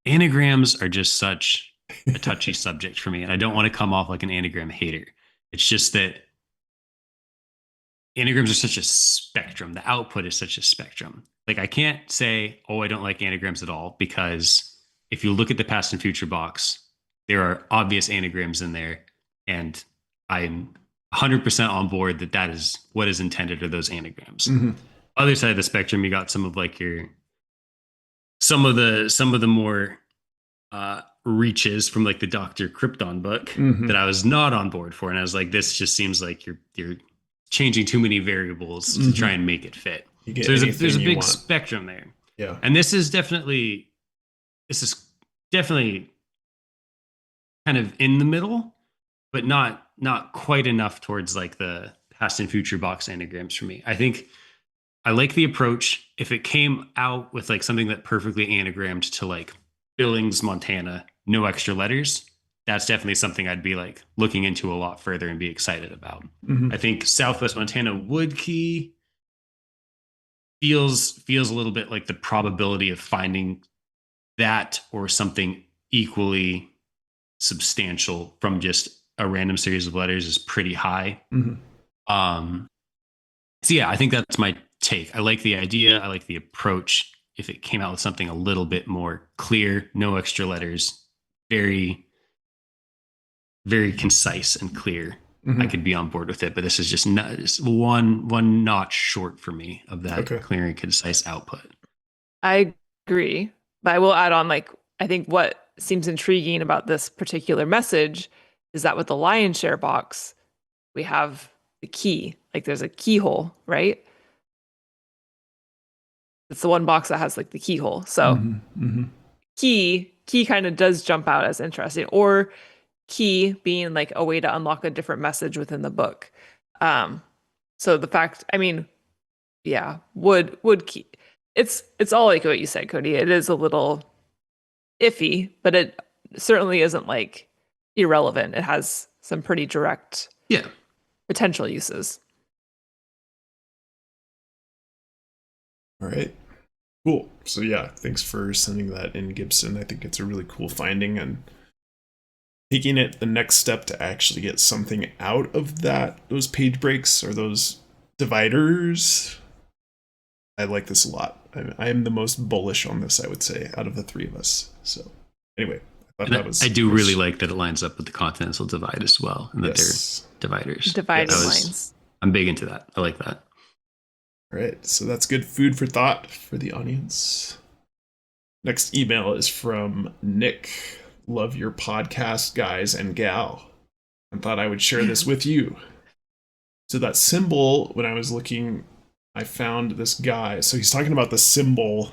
Anagrams are just such a touchy subject for me, and I don't want to come off like an anagram hater. It's just that anagrams are such a spectrum. The output is such a spectrum. Like I can't say, oh, I don't like anagrams at all, because if you look at the past and future box, there are obvious anagrams in there, and I'm 100% on board that is what is intended, are those anagrams. Mm-hmm. Other side of the spectrum, you got some of like some of the more reaches from like the Dr. Krypton book Mm-hmm. that I was not on board for, and I was like, this just seems like you're changing too many variables Mm-hmm. to try and make it fit. So there's a big spectrum there. Yeah. And this is definitely kind of in the middle, but not quite enough towards like the past and future box anagrams for me. I think I like the approach. If it came out with like something that perfectly anagrammed to like Billings, Montana, no extra letters, that's definitely something I'd be like looking into a lot further and be excited about. Mm-hmm. I think Southwest Montana Wood Key feels a little bit like the probability of finding that or something equally substantial from just a random series of letters is pretty high. Mm-hmm. So yeah, I think that's my take. I like the idea. I like the approach. If it came out with something a little bit more clear, no extra letters, very, very concise and clear, Mm-hmm. I could be on board with it. But this is just one notch short for me of that clear and concise output. I agree, but I will add on like I think what seems intriguing about this particular message is that with the lion's share box, we have the key. Like there's a keyhole, right? It's the one box that has like the keyhole. So key kind of does jump out as interesting, or key being like a way to unlock a different message within the book. So the fact, I mean, yeah, would key. It's all like what you said, Cody. It is a little iffy, but it certainly isn't like irrelevant. It has some pretty direct potential uses. All right. Cool. So yeah, thanks for sending that in, Gibson. I think it's a really cool finding, and taking it the next step to actually get something out of those page breaks or those dividers. I like this a lot. I am the most bullish on this, I would say, out of the three of us. So anyway, I thought that was... I do really like that it lines up with the continental divide as well, and that they're dividers. Dividing lines. I'm big into that. I like that. All right, so that's good food for thought for the audience. Next email is from Nick. Love your podcast, guys and gal. I thought I would share this with you. So that symbol, when I was looking, I found this guy. So he's talking about the symbol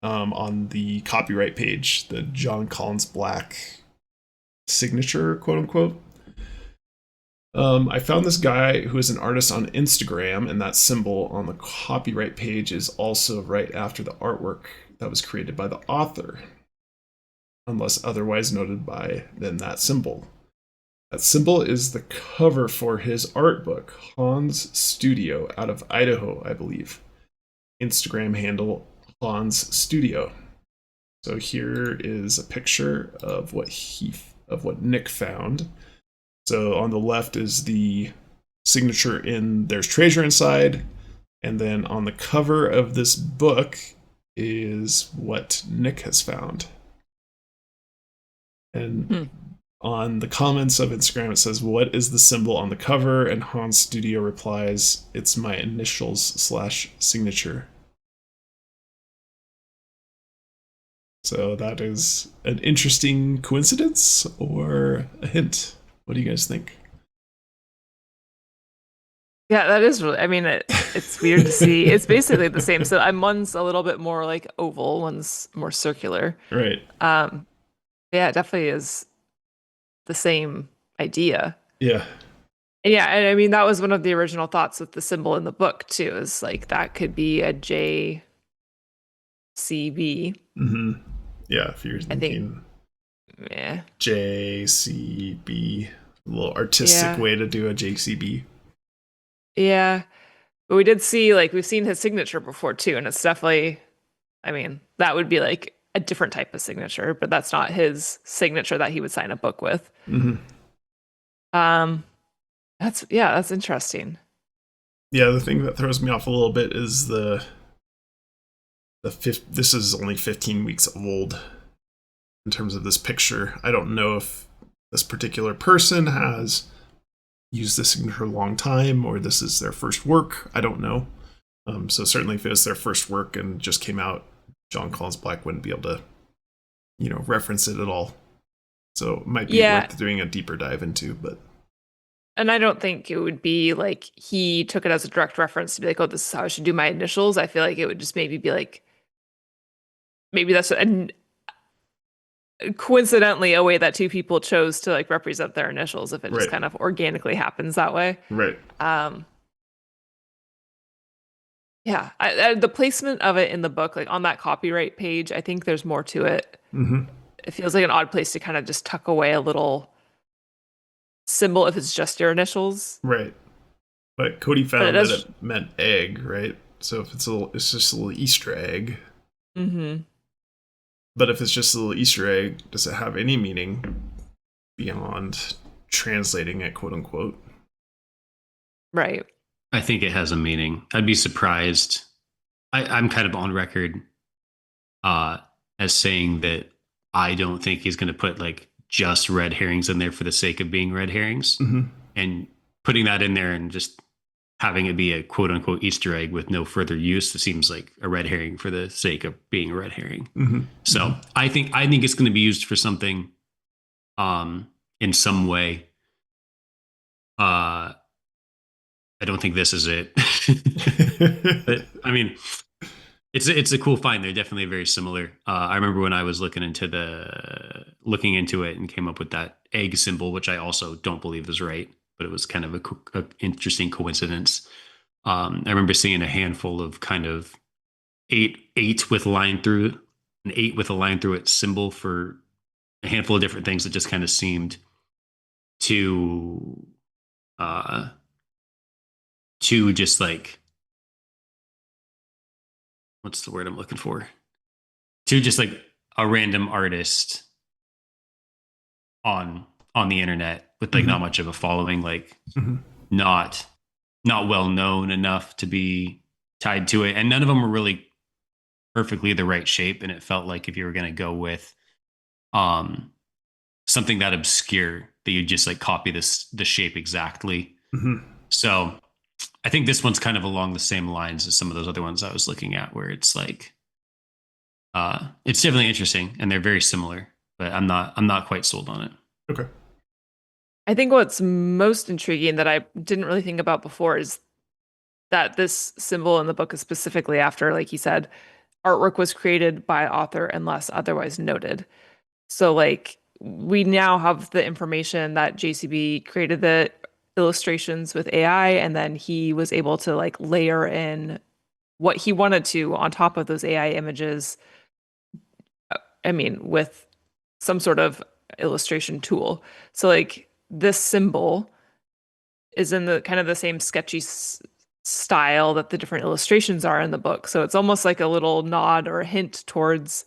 on the copyright page, the Jon Collins-Black signature, quote unquote. I found this guy who is an artist on Instagram, and that symbol on the copyright page is also right after the artwork that was created by the author, unless otherwise noted by then that symbol. That symbol is the cover for his art book, Hans Studio, out of Idaho, I believe. Instagram handle, Hans Studio. So here is a picture of what Nick found. So on the left is the signature in There's Treasure Inside, and then on the cover of this book is what Nick has found. And on the comments of Instagram, it says, "What is the symbol on the cover?" And Hans Studio replies, "It's my initials / signature." So that is an interesting coincidence or a hint. What do you guys think? Yeah, that is really, I mean, it's weird to see. It's basically the same. So one's a little bit more like oval, one's more circular. Right. Yeah, it definitely is the same idea. Yeah. And yeah, and I mean, that was one of the original thoughts with the symbol in the book too, is like that could be a JCB. Yeah, if you're thinking JCB, a little artistic way to do a JCB. Yeah. But we did see, like, we've seen his signature before too, and it's definitely, I mean, that would be like a different type of signature, but that's not his signature that he would sign a book with. That's interesting. Yeah, the thing that throws me off a little bit is this is only 15 weeks old in terms of this picture. I don't know if this particular person has used this signature a long time or this is their first work. I don't know. So certainly if it was their first work and just came out, Jon Collins-Black wouldn't be able to, reference it at all. So it might be worth doing a deeper dive into, but. And I don't think it would be like he took it as a direct reference to be like, oh, this is how I should do my initials. I feel like it would just maybe be like, maybe that's coincidentally a way that two people chose to like represent their initials, if it just kind of organically happens that way. Right. Yeah. The placement of it in the book, like on that copyright page, I think there's more to it. It feels like an odd place to kind of just tuck away a little symbol if it's just your initials. Right. But Cody found that it meant egg, right? So if it's just a little Easter egg. But if it's just a little Easter egg, does it have any meaning beyond translating it, quote unquote? Right. I think it has a meaning. I'd be surprised. I'm kind of on record as saying that I don't think he's going to put like just red herrings in there for the sake of being red herrings. And putting that in there and just having it be a quote unquote Easter egg with no further use, it seems like a red herring for the sake of being a red herring. So I think it's going to be used for something in some way. I don't think this is it. But I mean, it's a cool find. They're definitely very similar. I remember when I was looking into it and came up with that egg symbol, which I also don't believe is right, but it was kind of a interesting coincidence. I remember seeing a handful of kind of eight with a line through it symbol for a handful of different things that just kind of seemed to just like, what's the word I'm looking for? To just like a random artist on the internet with like not much of a following, like not well known enough to be tied to it, and none of them were really perfectly the right shape. And it felt like if you were going to go with something that obscure, that you just like copy the shape exactly. So I think this one's kind of along the same lines as some of those other ones I was looking at, where it's like it's definitely interesting and they're very similar, but I'm not quite sold on it. Okay. I think what's most intriguing that I didn't really think about before is that this symbol in the book is specifically after, like he said, artwork was created by author unless otherwise noted. So like we now have the information that JCB created the illustrations with AI, and then he was able to like layer in what he wanted to on top of those AI images. I mean, with some sort of illustration tool. So like this symbol is in the kind of the same sketchy style that the different illustrations are in the book. So it's almost like a little nod or a hint towards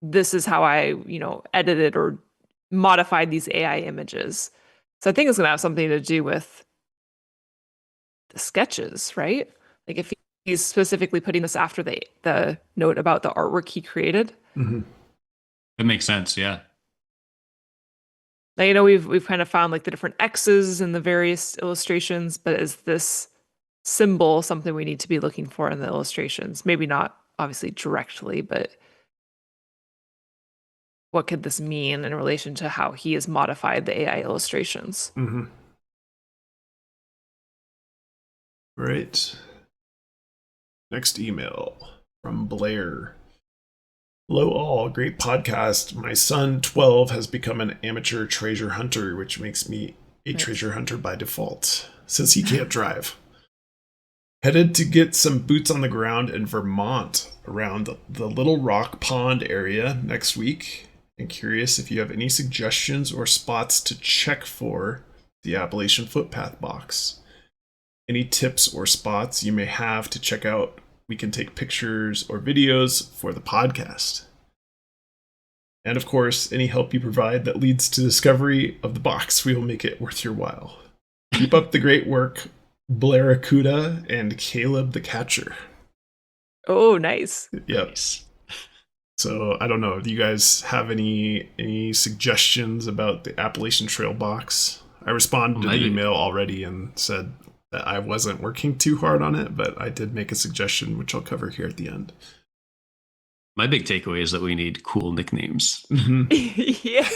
this is how I, edited or modified these AI images. So I think it's going to have something to do with the sketches, right? Like if he's specifically putting this after the note about the artwork he created. That makes sense. Yeah. Now, we've kind of found like the different X's in the various illustrations, but is this symbol something we need to be looking for in the illustrations? Maybe not obviously directly, but what could this mean in relation to how he has modified the AI illustrations? Right. Next email from Blair. Hello all, great podcast. My son, 12, has become an amateur treasure hunter, which makes me a treasure hunter by default, since he can't drive. Headed to get some boots on the ground in Vermont around the Little Rock Pond area next week. And curious if you have any suggestions or spots to check for the Appalachian Footpath box. Any tips or spots you may have to check out. We can take pictures or videos for the podcast. And of course, any help you provide that leads to discovery of the box, we will make it worth your while. Keep up the great work, Blair Akuda and Caleb the Catcher. Oh, nice. Yep. Nice. So I don't know. Do you guys have any suggestions about the Appalachian Trail box? I responded to the email already and said that I wasn't working too hard on it, but I did make a suggestion, which I'll cover here at the end. My big takeaway is that we need cool nicknames. Yeah.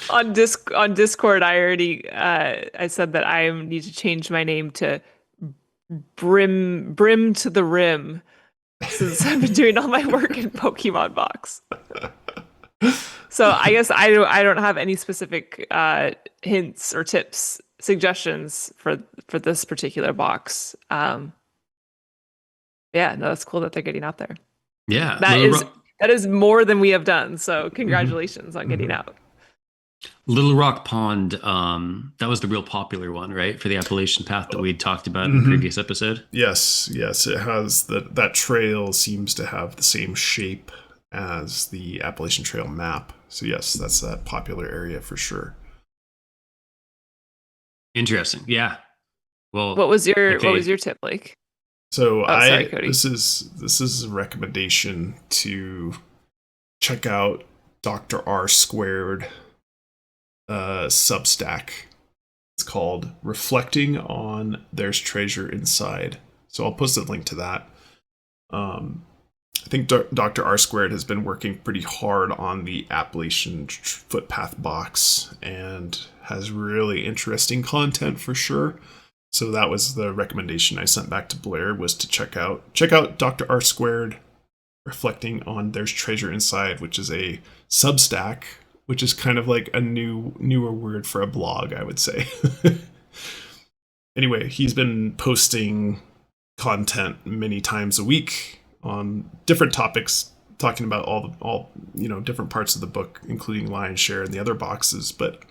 On Discord, I already I said that I need to change my name to Brim to the Rim, since I've been doing all my work in Pokemon Box. So I guess I don't have any specific hints or tips, suggestions for this particular box. Yeah, no, that's cool that they're getting out there. Yeah, that is more than we have done. So congratulations on getting out. Little Rock Pond, that was the real popular one, right? For the Appalachian Path that we had talked about in the previous episode. Yes, it has that trail seems to have the same shape as the Appalachian Trail map. So yes, that's that popular area for sure. Interesting. Yeah. Well, what was your tip, Blake? So sorry, Cody. This is a recommendation to check out Dr. R Squared Substack. It's called Reflecting on There's Treasure Inside. So I'll post a link to that. I think Dr. R Squared has been working pretty hard on the Appalachian Footpath box and has really interesting content for sure. So that was the recommendation I sent back to Blair, was to check out Dr. R Squared Reflecting on There's Treasure Inside, which is a Substack, which is kind of like a newer word for a blog, I would say. Anyway, he's been posting content many times a week on different topics, talking about all different parts of the book, including Lion's Share and the other boxes. But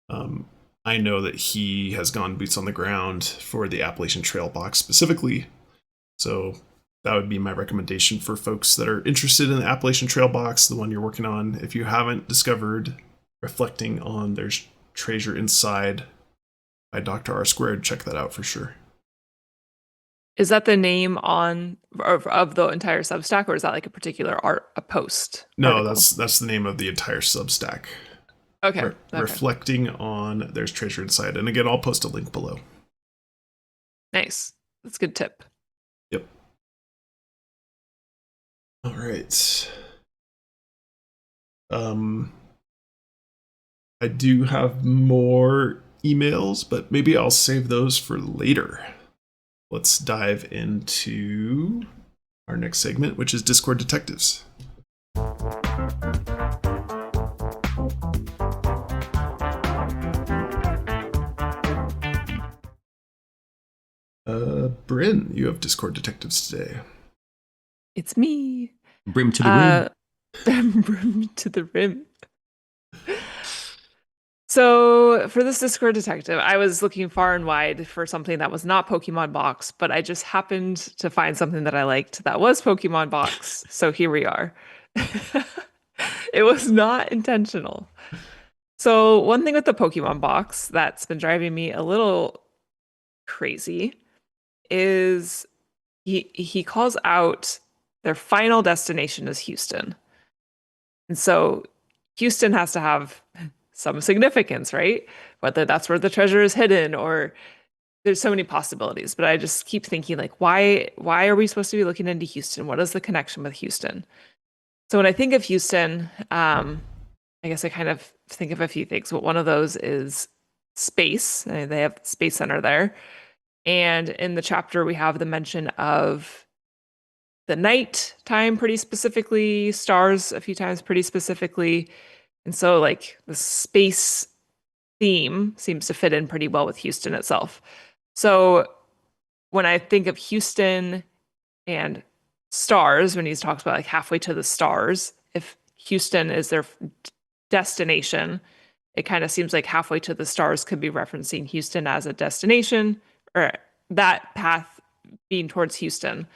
I know that he has gone boots on the ground for the Appalachian Trail box specifically. So that would be my recommendation for folks that are interested in the Appalachian Trail box, the one you're working on. If you haven't discovered Reflecting on There's Treasure Inside by Dr. R Squared, check that out for sure. Is that the name of the entire Substack, or is that like a particular post? No, article? that's the name of the entire Substack. Okay. Reflecting on There's Treasure Inside. And again, I'll post a link below. Nice. That's a good tip. Yep. All right. I do have more emails, but maybe I'll save those for later. Let's dive into our next segment, which is Discord Detectives. Bryn, you have Discord Detectives today. It's me. Brim to the rim. Brim to the rim. So for this Discord Detective, I was looking far and wide for something that was not Pokemon Box, but I just happened to find something that I liked that was Pokemon Box. So here we are. It was not intentional. So one thing with the Pokemon Box that's been driving me a little crazy is he calls out their final destination is Houston. And so Houston has to have some significance, right? Whether that's where the treasure is hidden, or there's so many possibilities. But I just keep thinking, like, why are we supposed to be looking into Houston? What is the connection with Houston? So when I think of Houston, I guess I kind of think of a few things. But one of those is space. They have the Space Center there. And in the chapter, we have the mention of the night time pretty specifically, stars a few times pretty specifically. And so, like, the space theme seems to fit in pretty well with Houston itself. So when I think of Houston and stars, when he talks about like halfway to the stars, if Houston is their destination, it kind of seems like halfway to the stars could be referencing Houston as a destination, or that path being towards Houston.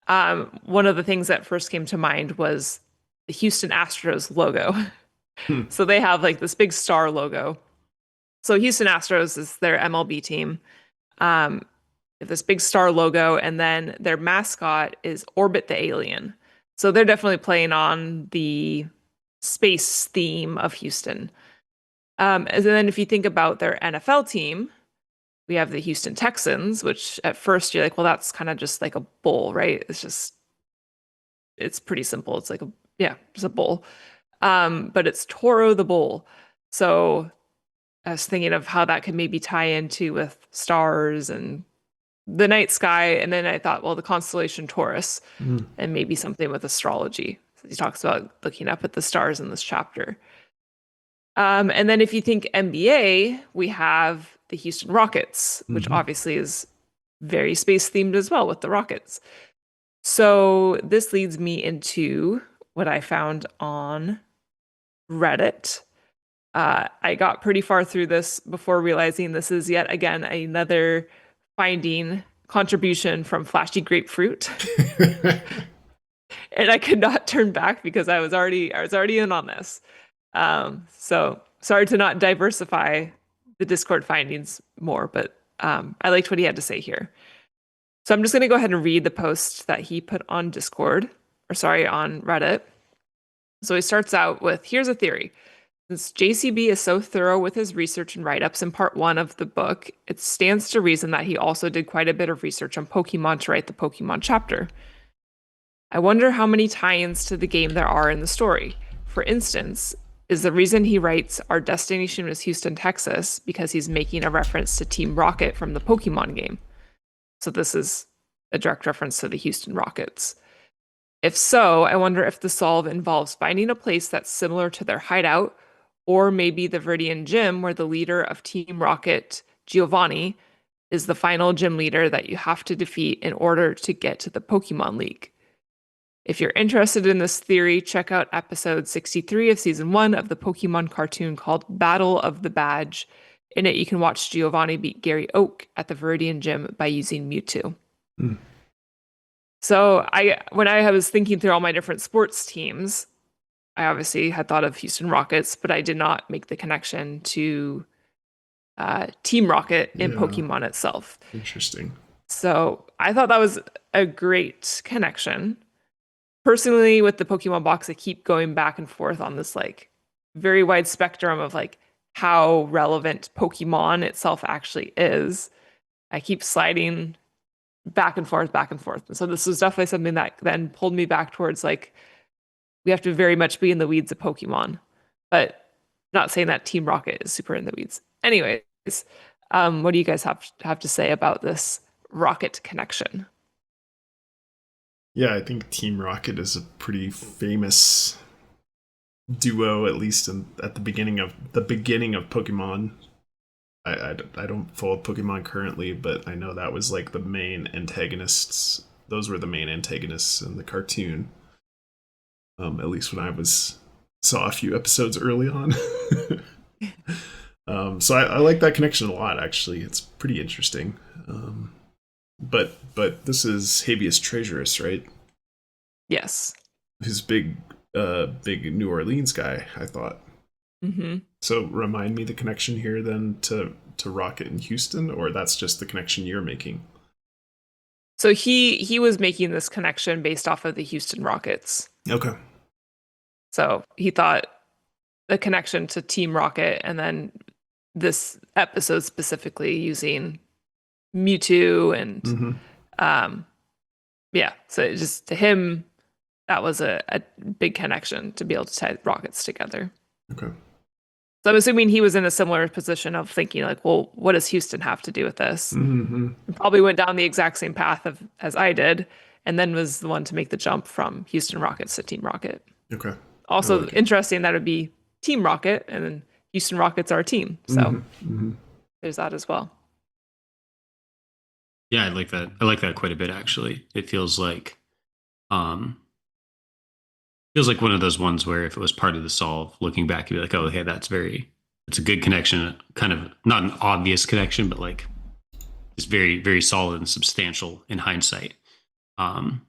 One of the things that first came to mind was the Houston Astros logo. So they have like this big star logo. So Houston Astros is their MLB team. They have this big star logo, and then their mascot is Orbit the Alien. So they're definitely playing on the space theme of Houston. And then if you think about their NFL team, we have the Houston Texans, which at first you're like, well, that's kind of just like a bull, right? It's pretty simple. It's like just a bull. But it's Toro the bull. So I was thinking of how that could maybe tie into with stars and the night sky. And then I thought, well, the constellation Taurus and maybe something with astrology. So he talks about looking up at the stars in this chapter. And then if you think NBA, we have the Houston Rockets, which obviously is very space themed as well with the Rockets. So this leads me into what I found on Reddit. I got pretty far through this before realizing this is yet again another finding contribution from Flashy Grapefruit. And I could not turn back because I was already in on this. So sorry to not diversify the Discord findings more, but I liked what he had to say here. So I'm just going to go ahead and read the post that he put on on Reddit. So he starts out with, here's a theory. Since JCB is so thorough with his research and write-ups in part 1 of the book, it stands to reason that he also did quite a bit of research on Pokemon to write the Pokemon chapter. I wonder how many tie-ins to the game there are in the story. For instance, is the reason he writes our destination is Houston, Texas, because he's making a reference to Team Rocket from the Pokemon game. So this is a direct reference to the Houston Rockets. If so, I wonder if the solve involves finding a place that's similar to their hideout, or maybe the Viridian Gym where the leader of Team Rocket, Giovanni, is the final gym leader that you have to defeat in order to get to the Pokemon League. If you're interested in this theory, check out episode 63 of season 1 of the Pokemon cartoon called Battle of the Badge. In it, you can watch Giovanni beat Gary Oak at the Viridian Gym by using Mewtwo. Mm. So when I was thinking through all my different sports teams, I obviously had thought of Houston Rockets, but I did not make the connection to Team Rocket in Pokemon itself. Interesting. So I thought that was a great connection. Personally, with the Pokemon box, I keep going back and forth on this like very wide spectrum of like how relevant Pokemon itself actually is. I keep sliding back and forth, back and forth. And so this was definitely something that then pulled me back towards like, we have to very much be in the weeds of Pokemon, but not saying that Team Rocket is super in the weeds. Anyways, what do you guys have to say about this Rocket connection? Yeah, I think Team Rocket is a pretty famous duo, at least at the beginning of Pokemon. I don't follow Pokemon currently, but I know that was like the main antagonists. Those were the main antagonists in the cartoon. At least when I saw a few episodes early on. So I like that connection a lot, actually. It's pretty interesting. But this is Habeas Treasurus, right? Yes. His big New Orleans guy, I thought. Mm-hmm. So remind me the connection here then to Rocket in Houston, or that's just the connection you're making? So he was making this connection based off of the Houston Rockets. Okay. So he thought the connection to Team Rocket, and then this episode specifically using Mewtwo and so it just to him that was a big connection to be able to tie Rockets together. Okay. So I'm assuming he was in a similar position of thinking like, well, what does Houston have to do with this? Mm-hmm. Probably went down the exact same path as I did, and then was the one to make the jump from Houston Rockets to Team Rocket. Okay. Also interesting that it would be Team Rocket, and then Houston Rockets are a team. So there's that as well. Yeah, I like that. I like that quite a bit, actually. It feels like one of those ones where if it was part of the solve, looking back, you'd be like, oh, hey, it's a good connection, kind of not an obvious connection, but like it's very, very solid and substantial in hindsight. So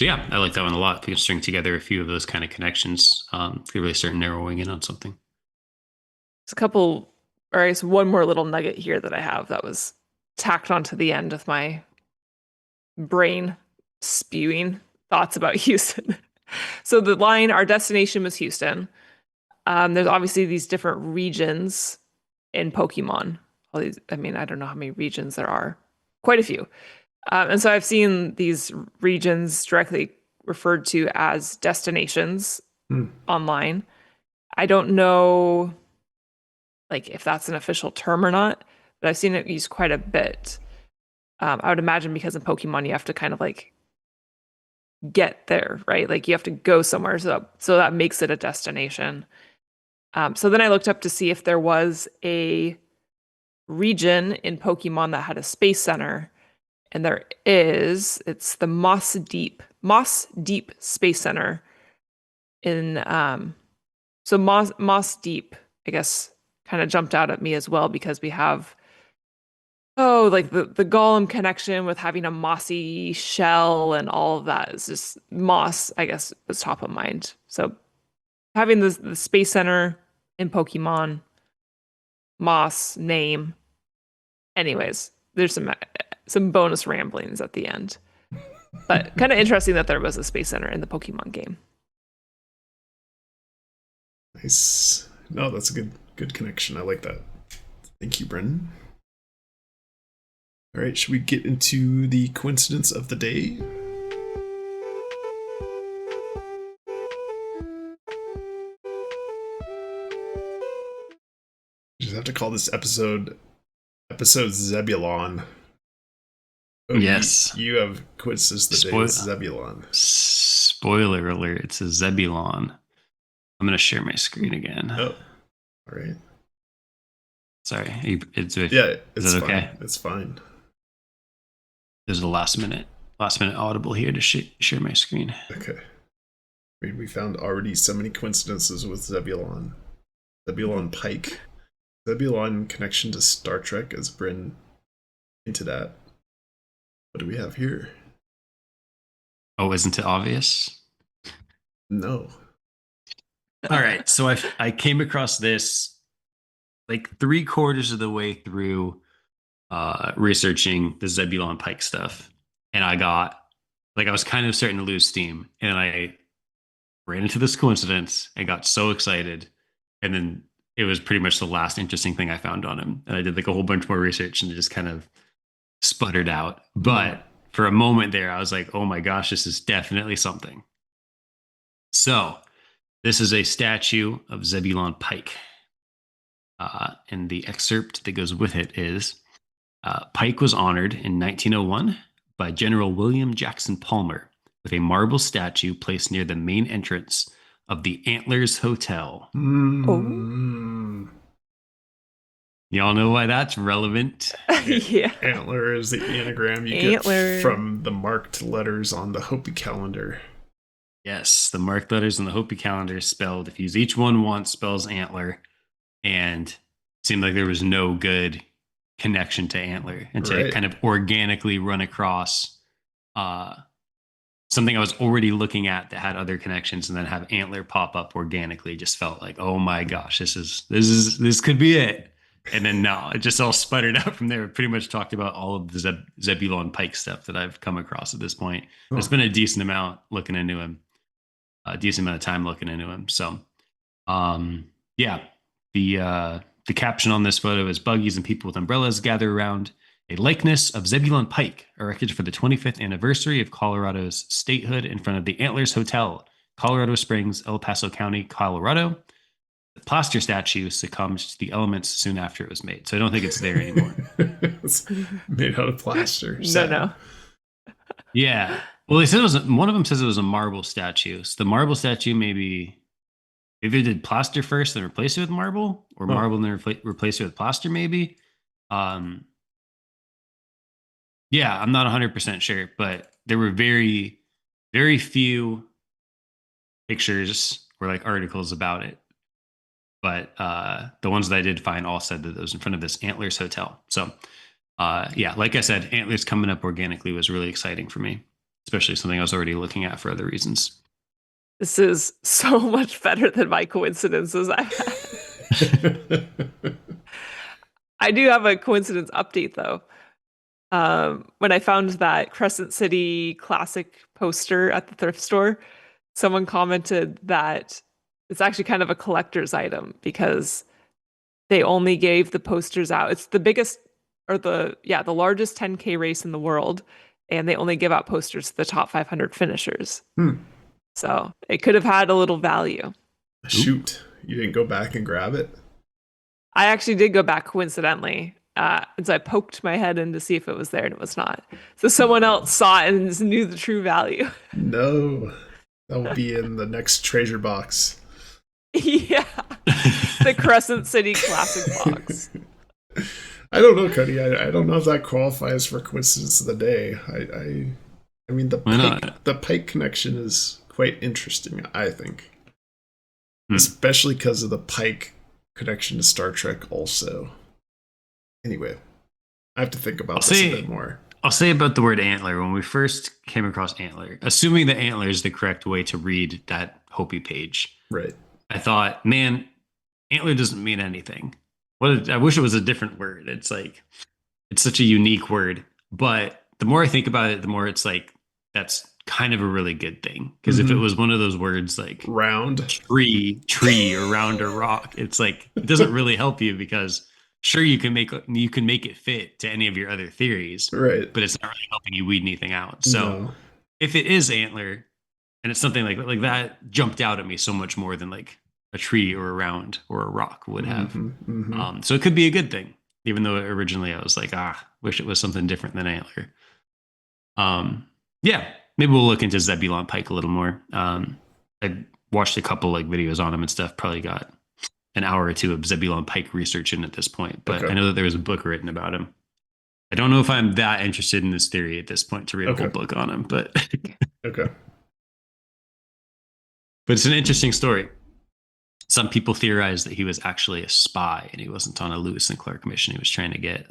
yeah, I like that one a lot. If we can string together a few of those kind of connections, could really start narrowing in on something. There's a couple, or I guess one more little nugget here that I have that was tacked onto the end of my brain spewing thoughts about Houston. So the line, our destination was Houston. There's obviously these different regions in Pokemon. All these, I mean, I don't know how many regions there are. Quite a few. And so I've seen these regions directly referred to as destinations online. I don't know like if that's an official term or not, but I've seen it used quite a bit. I would imagine because in Pokemon you have to kind of like get there, right? Like you have to go somewhere, so that makes it a destination. So then I looked up to see if there was a region in Pokemon that had a space center, and there is. It's the Moss Deep Space Center in so Moss Deep, I guess, kind of jumped out at me as well because we have like the Golem connection with having a mossy shell and all of that is just moss, I guess, was top of mind. So having the Space Center in Pokemon, moss name. Anyways, there's some bonus ramblings at the end. But kind of interesting that there was a Space Center in the Pokemon game. Nice. No, that's a good connection. I like that. Thank you, Brendan. All right, should we get into the coincidence of the day? Just have to call this episode Zebulon. Oh, Yes. You have coincidence of the day. It's Zebulon. Spoiler alert, it's a Zebulon. I'm going to share my screen again. Oh, all right. Sorry. It's fine. Okay? It's fine. There's a last minute audible here to share my screen. Okay. I mean, we found already so many coincidences with Zebulon. Zebulon Pike. Zebulon connection to Star Trek, as Bryn hinted at. What do we have here? Oh, isn't it obvious? No. All right. So I came across this like 3/4 of the way through researching the Zebulon Pike stuff. And I was kind of starting to lose steam. And I ran into this coincidence and got so excited. And then it was pretty much the last interesting thing I found on him. And I did like a whole bunch more research and it just kind of sputtered out. But for a moment there, I was like, oh my gosh, this is definitely something. So this is a statue of Zebulon Pike. And the excerpt that goes with it is Pike was honored in 1901 by General William Jackson Palmer with a marble statue placed near the main entrance of the Antlers Hotel. Oh. Y'all know why that's relevant? Yeah. Antler is the anagram you get from the marked letters on the Hopi calendar. Yes, the marked letters on the Hopi calendar spelled, if you use each one once, spells antler. And it seemed like there was no good connection to antler. And to kind of organically run across something I was already looking at that had other connections and then have antler pop up organically just felt like, oh my gosh, this could be it. And then no, it just all sputtered out from there. Pretty much talked about all of the Zebulon Pike stuff that I've come across at this point. Oh. It's been a decent amount looking into him, a decent amount of time looking into him. So, yeah, the caption on this photo is buggies and people with umbrellas gather around a likeness of Zebulon Pike erected for the 25th anniversary of Colorado's statehood in front of the Antlers Hotel, Colorado Springs, El Paso County, Colorado. The plaster statue succumbed to the elements soon after it was made. So I don't think it's there anymore. It's made out of plaster. No. Yeah. Well, they said one of them says it was a marble statue. So the marble statue maybe either did plaster first and replace it with marble, or marble and then replace it with plaster maybe. Yeah, I'm not 100% sure, but there were very, very few pictures or like articles about it. But the ones that I did find all said that it was in front of this Antlers Hotel. So, yeah, like I said, Antlers coming up organically was really exciting for me, especially something I was already looking at for other reasons. This is so much better than my coincidences I've had. I do have a coincidence update, though. When I found that Crescent City Classic poster at the thrift store, someone commented that it's actually kind of a collector's item because they only gave the posters out. It's the biggest or the largest 10K race in the world, and they only give out posters to the top 500 finishers. So it could have had a little value. Shoot, you didn't go back and grab it? I actually did go back coincidentally. And so I poked my head in to see if it was there, and it was not. So someone else saw it and knew the true value. No, that will be in the next treasure box. Yeah, the Crescent City Classic box. I don't know, Cody. I don't know if that qualifies for coincidence of the day. I mean, the Pike connection is quite interesting, I think. Especially because of the Pike connection to Star Trek also. Anyway, I have to think about this a bit more. I'll say about the word antler. When we first came across antler, assuming that antler is the correct way to read that Hopi page, right? I thought, man, antler doesn't mean anything. I wish it was a different word. It's like, it's such a unique word. But the more I think about it, the more it's like, that's kind of a really good thing. Because if it was one of those words like round, tree, or round or rock, it's like it doesn't really help you because sure you can make it fit to any of your other theories, right? but it's not really helping you weed anything out. So No. if it is antler and it's something like that jumped out at me so much more than like a tree or a round or a rock would have. So it could be a good thing, even though originally I was like, wish it was something different than antler. Yeah, maybe we'll look into Zebulon pike a little more. I watched a couple like videos on him and stuff. Probably got an hour or two of Zebulon pike research in at this point, but I know that there was a book written about him. I don't know if I'm that interested in this theory at this point to read a whole book on him, but okay. But it's an interesting story. Some people theorize that he was actually a spy and he wasn't on a Lewis and Clark mission. He was trying to get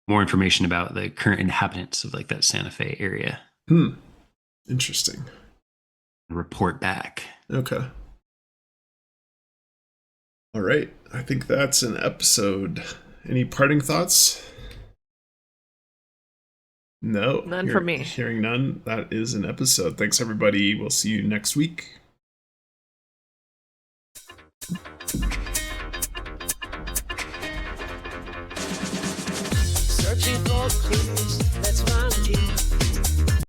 more information about the current inhabitants of like that Santa Fe area. Interesting. Report back. Okay. All right. I think that's an episode. Any parting thoughts? No. None for me. Hearing none, that is an episode. Thanks, everybody. We'll see you next week. Searching for clues, that's my key.